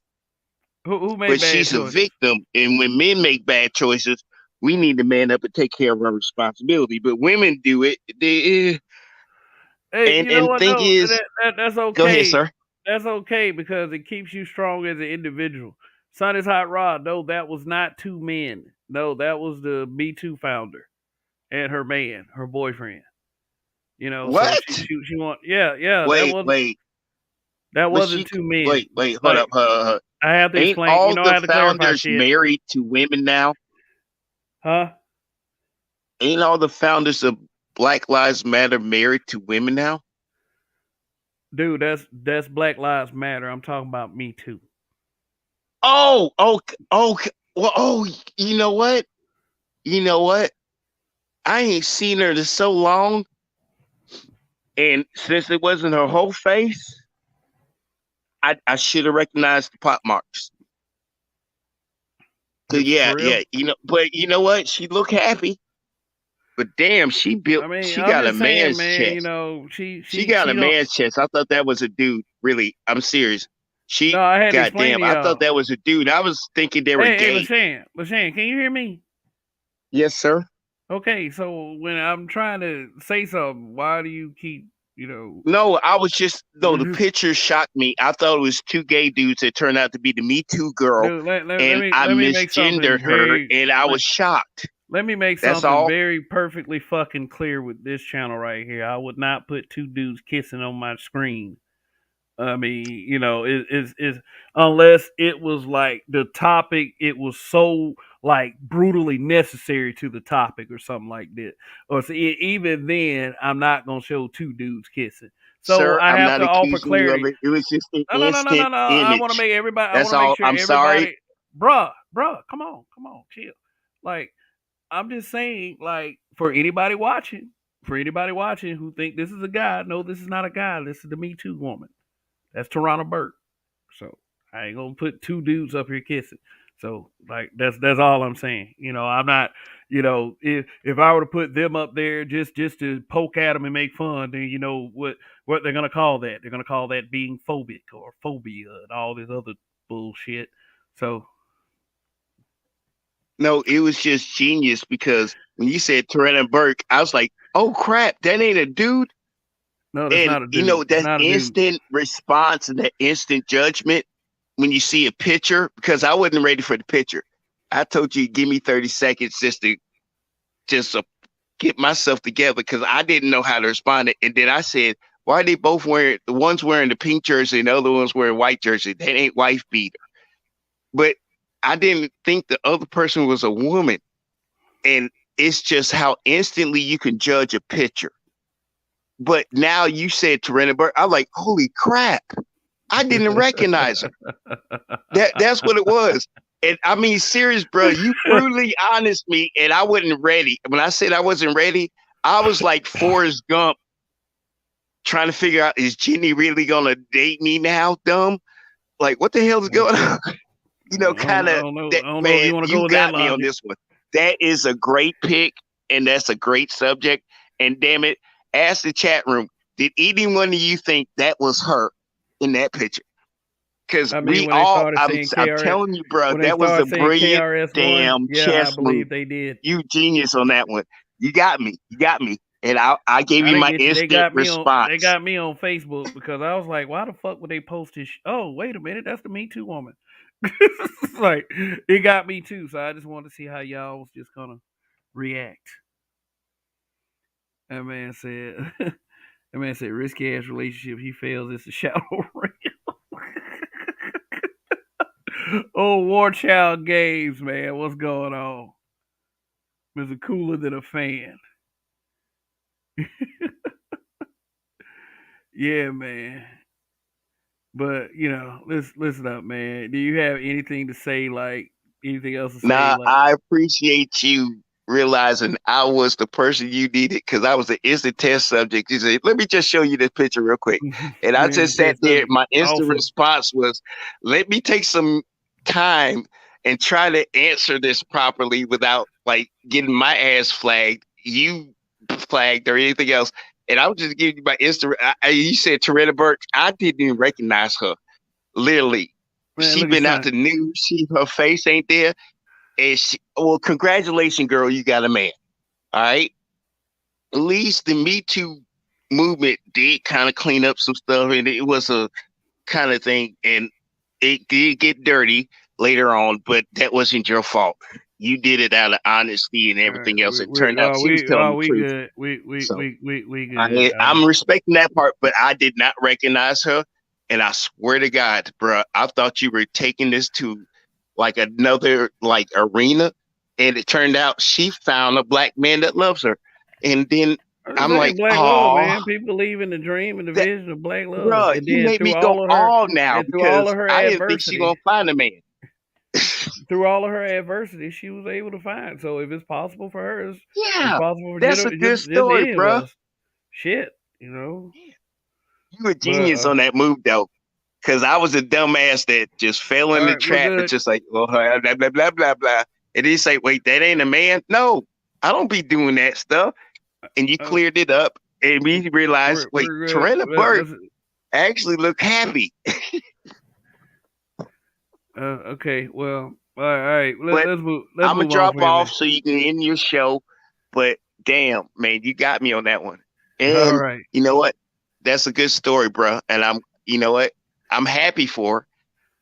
S1: Who made
S2: but
S1: bad
S2: she's
S1: choices?
S2: A victim, and when men make bad choices, we need to man up and take care of our responsibility. But women do it.
S1: Hey,
S2: and
S1: you know what?
S2: Thing
S1: No,
S2: is,
S1: that's okay.
S2: Go ahead, sir.
S1: That's okay because it keeps you strong as an individual. Sun is hot rod. No, that was not 2 men. No, that was the Me Too founder and her man, her boyfriend. You know,
S2: what?
S1: So she want, yeah.
S2: That
S1: wasn't 2 men.
S2: Wait, hold up.
S1: I have to
S2: Ain't
S1: explain.
S2: all
S1: I have
S2: the
S1: to clarify
S2: founders
S1: shit.
S2: married to women now?
S1: Huh?
S2: Ain't all the founders of Black Lives Matter married to women now?
S1: Dude, that's Black Lives Matter. I'm talking about Me Too.
S2: Oh, well, you know what? I ain't seen her in so long, and since it wasn't her whole face, I should have recognized the pot marks. Yeah, but you know what? She looked happy. But damn, she got a man's chest.
S1: You know, she
S2: got a man's chest. I thought that was a dude. Really, I'm serious. Goddamn, I thought that was a dude. I was thinking they were gay.
S1: Hey, LaShawn, can you hear me?
S2: Yes, sir.
S1: Okay, so when I'm trying to say something, why do you keep,
S2: No, I was just, the picture shocked me. I thought it was 2 gay dudes that turned out to be the Me Too girl.
S1: Dude,
S2: I misgendered her, and I was shocked.
S1: Let me make something very perfectly fucking clear with this channel right here. I would not put 2 dudes kissing on my screen. I mean, is unless it was like the topic, it was so like brutally necessary to the topic or something like that. Or so even then, I'm not gonna show 2 dudes kissing. So
S2: sir,
S1: I have to offer clarity.
S2: It was just an
S1: no.
S2: image.
S1: I want to make everybody.
S2: That's
S1: I want to make sure
S2: all.
S1: everybody.
S2: I'm sorry,
S1: bruh. Come on, chill. Like, I'm just saying, like, for anybody watching who think this is a guy, no, this is not a guy. This is the Me Too woman. That's Tarana Burke. So I ain't gonna put 2 dudes up here kissing. So like that's all I'm saying. I'm not. If I were to put them up there just to poke at them and make fun, then you know what they're gonna call that? They're gonna call that being phobic or phobia and all this other bullshit. So.
S2: No, it was just genius because when you said Tarana Burke, I was like, oh crap, that ain't a dude.
S1: No, that's
S2: And
S1: not a dude. It's
S2: that
S1: not a dude.
S2: instant response and that instant judgment when you see a picture, because I wasn't ready for the picture. I told you, give me 30 seconds just to just get myself together because I didn't know how to respond. And then I said, why are they both wearing, the one's wearing the pink jersey and the other one's wearing white jersey? That ain't wife beater. But I didn't think the other person was a woman. And it's just how instantly you can judge a picture. But now you said Tarena Burke, I'm like, holy crap. I didn't recognize her. That's what it was. And I mean, serious, bro, you brutally honest me, and I wasn't ready. When I said I wasn't ready, I was like Forrest Gump trying to figure out, is Jenny really gonna date me now, dumb? Like, what the hell is going on? Kind of that,
S1: I don't know if
S2: man,
S1: you want to go
S2: you
S1: with that
S2: got me on
S1: logic.
S2: this one. That is a great pick, and that's a great subject. And damn it, ask the chat room, did anyone of you think that was her in that picture? Because
S1: I mean,
S2: we
S1: when they
S2: all,
S1: started
S2: I'm
S1: saying KRS,
S2: telling you, bro,
S1: when they
S2: that was a
S1: started saying
S2: brilliant
S1: KRS-One,
S2: damn
S1: yeah, I
S2: chess move.
S1: believe they did.
S2: You genius on that one. You got me. You got me. And I gave
S1: I
S2: you
S1: didn't
S2: my
S1: get you.
S2: instant response.
S1: They got me on Facebook because I was like, why the fuck would they post this? Oh, wait a minute, that's the Me Too woman. Like, it got me too. So I just wanted to see how y'all was just gonna react. That man said, that man said, risky ass relationship. He fails. It's a shallow ring. Oh, War Child Games, man. What's going on? Mr. Cooler than a fan. Yeah, man. But listen up, man. Do you have anything to say? Like anything else to say?
S2: Now,
S1: Like,
S2: I appreciate you realizing I was the person you needed because I was the instant test subject. You said, let me just show you this picture real quick. And I
S1: man,
S2: just sat there. My instant
S1: awesome.
S2: response was, let me take some time and try to answer this properly without like getting my ass flagged, you flagged, or anything else. And I was just giving you my instant. You said Tarena Burke. I didn't even recognize her. Literally,
S1: Man,
S2: she
S1: look at
S2: been out
S1: Sean.
S2: the news. Her face ain't there. And well, congratulations, girl, you got a man. All right. At least the Me Too movement did kind of clean up some stuff, and it was a kind of thing, and it did get dirty later on, but that wasn't your fault. You did it out of honesty and
S1: All right,
S2: everything else. It turned out she was telling the
S1: we
S2: truth.
S1: good.
S2: So
S1: We good.
S2: I'm respecting that part, but I did not recognize her. And I swear to God, bro, I thought you were taking this to like another like arena, and it turned out she found a black man that loves her. And then
S1: I'm just
S2: I'm
S1: saying
S2: like,
S1: black love,
S2: oh,
S1: man. People believe in the dream and the
S2: that
S1: vision of black love.
S2: bro,
S1: And
S2: you
S1: then
S2: made me go all now
S1: through all
S2: because
S1: of her
S2: I didn't think she
S1: adversity,
S2: gonna find a man.
S1: she was able to find. So if it's possible for her, it's
S2: Yeah,
S1: possible for
S2: that's a good
S1: just
S2: story,
S1: any of
S2: bro.
S1: us. Shit, you know.
S2: You a
S1: But
S2: genius on that move though, because I was a dumbass that just fell in
S1: all
S2: the
S1: right, we're
S2: trap and
S1: good.
S2: just like, well, blah blah blah blah blah. And he say, wait, that ain't a man. No, I don't be doing that stuff. And you
S1: Uh,
S2: cleared it up, and we realized, wait,
S1: we're good.
S2: Tarena Burke
S1: Let's
S2: actually looked happy.
S1: okay. Well, all right.
S2: But
S1: Let's move. Let's
S2: I'm gonna
S1: move on
S2: drop
S1: from here,
S2: off
S1: man.
S2: so you can end your show. But damn, man, you got me on that one.
S1: All
S2: And
S1: right.
S2: you know what? That's a good story, bro. And you know what? I'm happy for.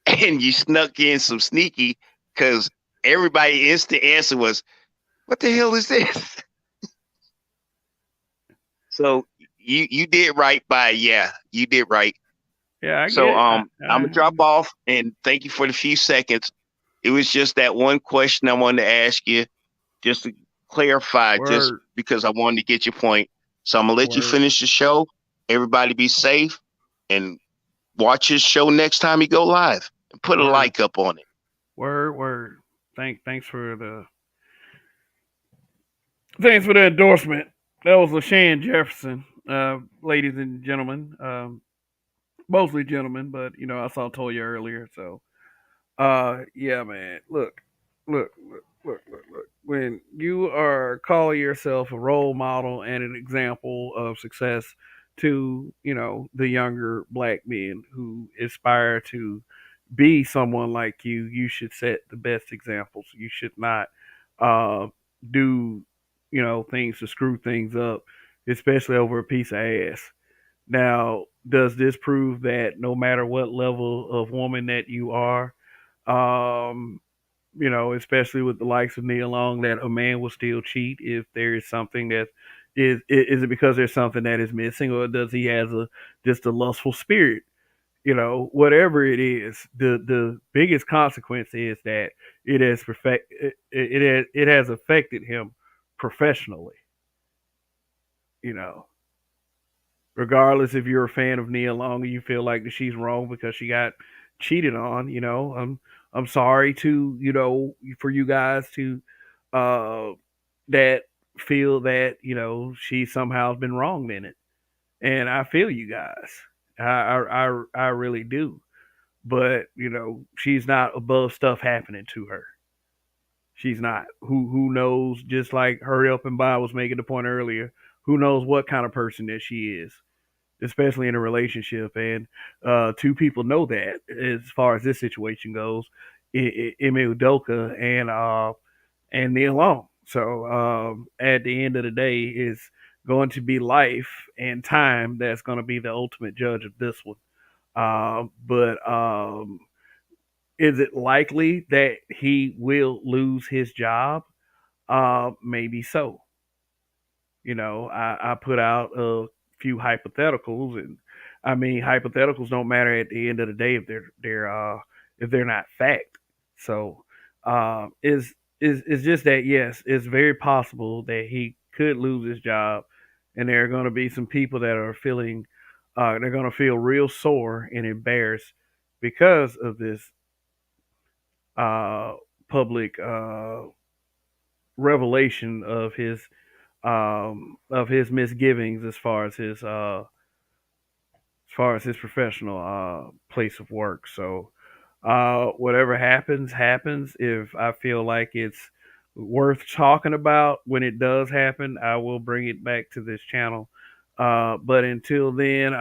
S2: And you snuck in some sneaky because everybody instant answer was, "What the hell is this?" So you did right by you did right.
S1: Yeah, I get
S2: So
S1: it.
S2: I'm gonna drop off and thank you for the few seconds. It was just that one question I wanted to ask you, just to clarify, just
S1: Word.
S2: because I wanted to get your point. So I'm gonna let you
S1: Word.
S2: finish the show. Everybody be safe and watch his show next time he go live. And put a
S1: Word.
S2: like up on it.
S1: Word. Thanks for the endorsement. That was LaShawn Jefferson, ladies and gentlemen. Mostly gentlemen, but I saw Toya earlier, so yeah, man. Look. When you are call yourself a role model and an example of success to, the younger black men who aspire to be someone like you, you should set the best examples. You should not uh, do, things to screw things up, especially over a piece of ass. Now, does this prove that no matter what level of woman that you are, um, especially with the likes of Nia Long, that a man will still cheat if there is something that is it because there's something that is missing, or does he has a just a lustful spirit? Whatever it is, the biggest consequence is that it has affected him professionally. You know, regardless if you're a fan of Nia Long and you feel like that she's wrong because she got cheated on. I'm sorry to for you guys to uh that feel that she somehow has been wronged in it, and I feel you guys. I really do. But she's not above stuff happening to her. She's not. Who knows? Just like Hurry Up and Buy was making the point earlier. Who knows what kind of person that she is, especially in a relationship. And two people know that as far as this situation goes, Ime Udoka and Neil Long. So at the end of the day, it's going to be life and time that's going to be the ultimate judge of this one. But is it likely that he will lose his job? Maybe so. I put out a few hypotheticals, and I mean hypotheticals don't matter at the end of the day if they're not fact. So is just that yes, it's very possible that he could lose his job, and there are going to be some people that are feeling they're going to feel real sore and embarrassed because of this uh, public revelation of his misgivings as far as his professional place of work. So whatever happens, happens. If I feel like it's worth talking about when it does happen, I will bring it back to this channel. But until then,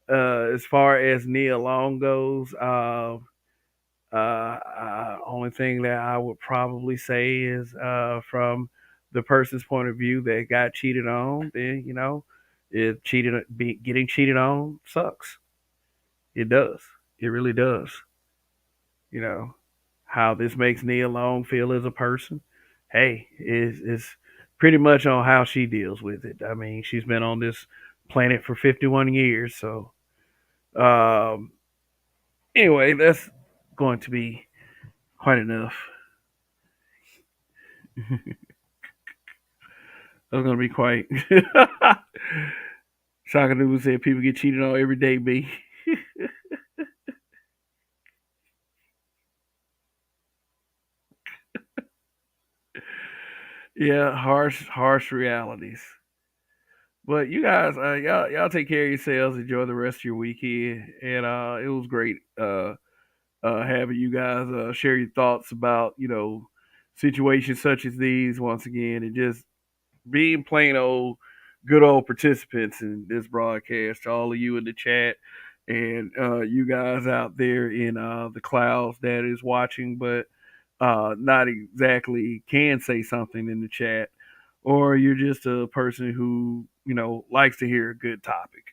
S1: as far as Nia Long goes, only thing that I would probably say is from the person's point of view that got cheated on, then getting cheated on sucks. It does. It really does. You know how this makes Nia Long feel as a person. Hey, is pretty much on how she deals with it. I mean, she's been on this planet for 51 years, so um, anyway, that's going to be quite enough. That's gonna be quite. Shaka Dude said people get cheated on every day, B. Yeah, harsh realities. But you guys, y'all take care of yourselves. Enjoy the rest of your weekend, and it was great having you guys share your thoughts about situations such as these once again, and just being plain old good old participants in this broadcast. To all of you in the chat, and you guys out there in the clouds that is watching, but not exactly can say something in the chat, or you're just a person who likes to hear a good topic.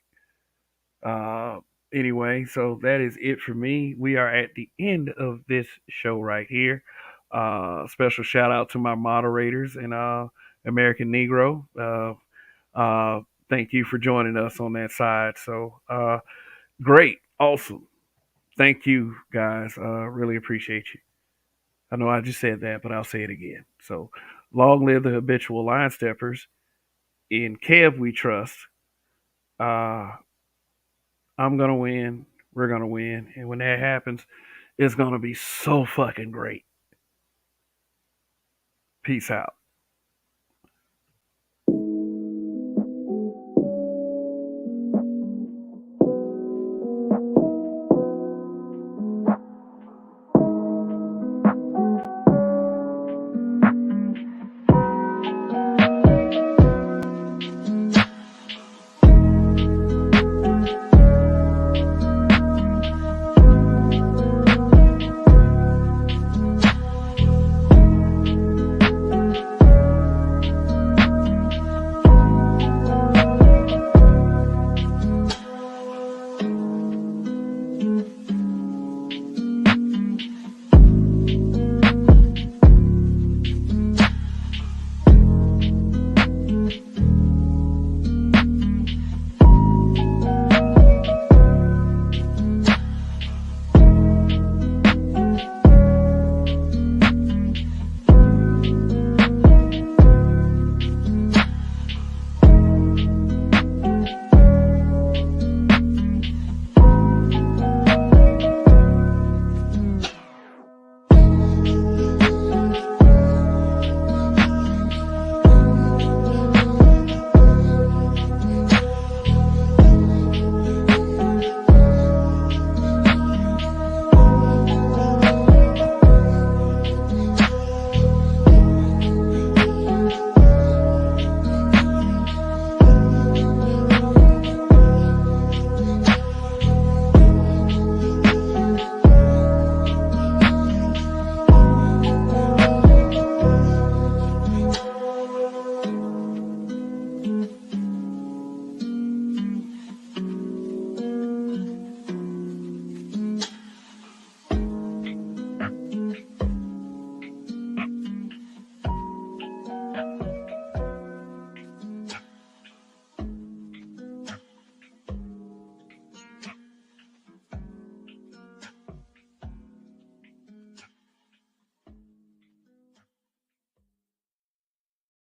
S1: Uh, anyway, so that is it for me. We are at the end of this show right here. Special shout out to my moderators and American Negro. Thank you for joining us on that side. So great, awesome. Thank you guys. Really appreciate you. I know I just said that, but I'll say it again. So long live the habitual line steppers. In Kev we trust. Uh, I'm gonna win. We're gonna win, and when that happens, it's gonna be so fucking great. Peace out.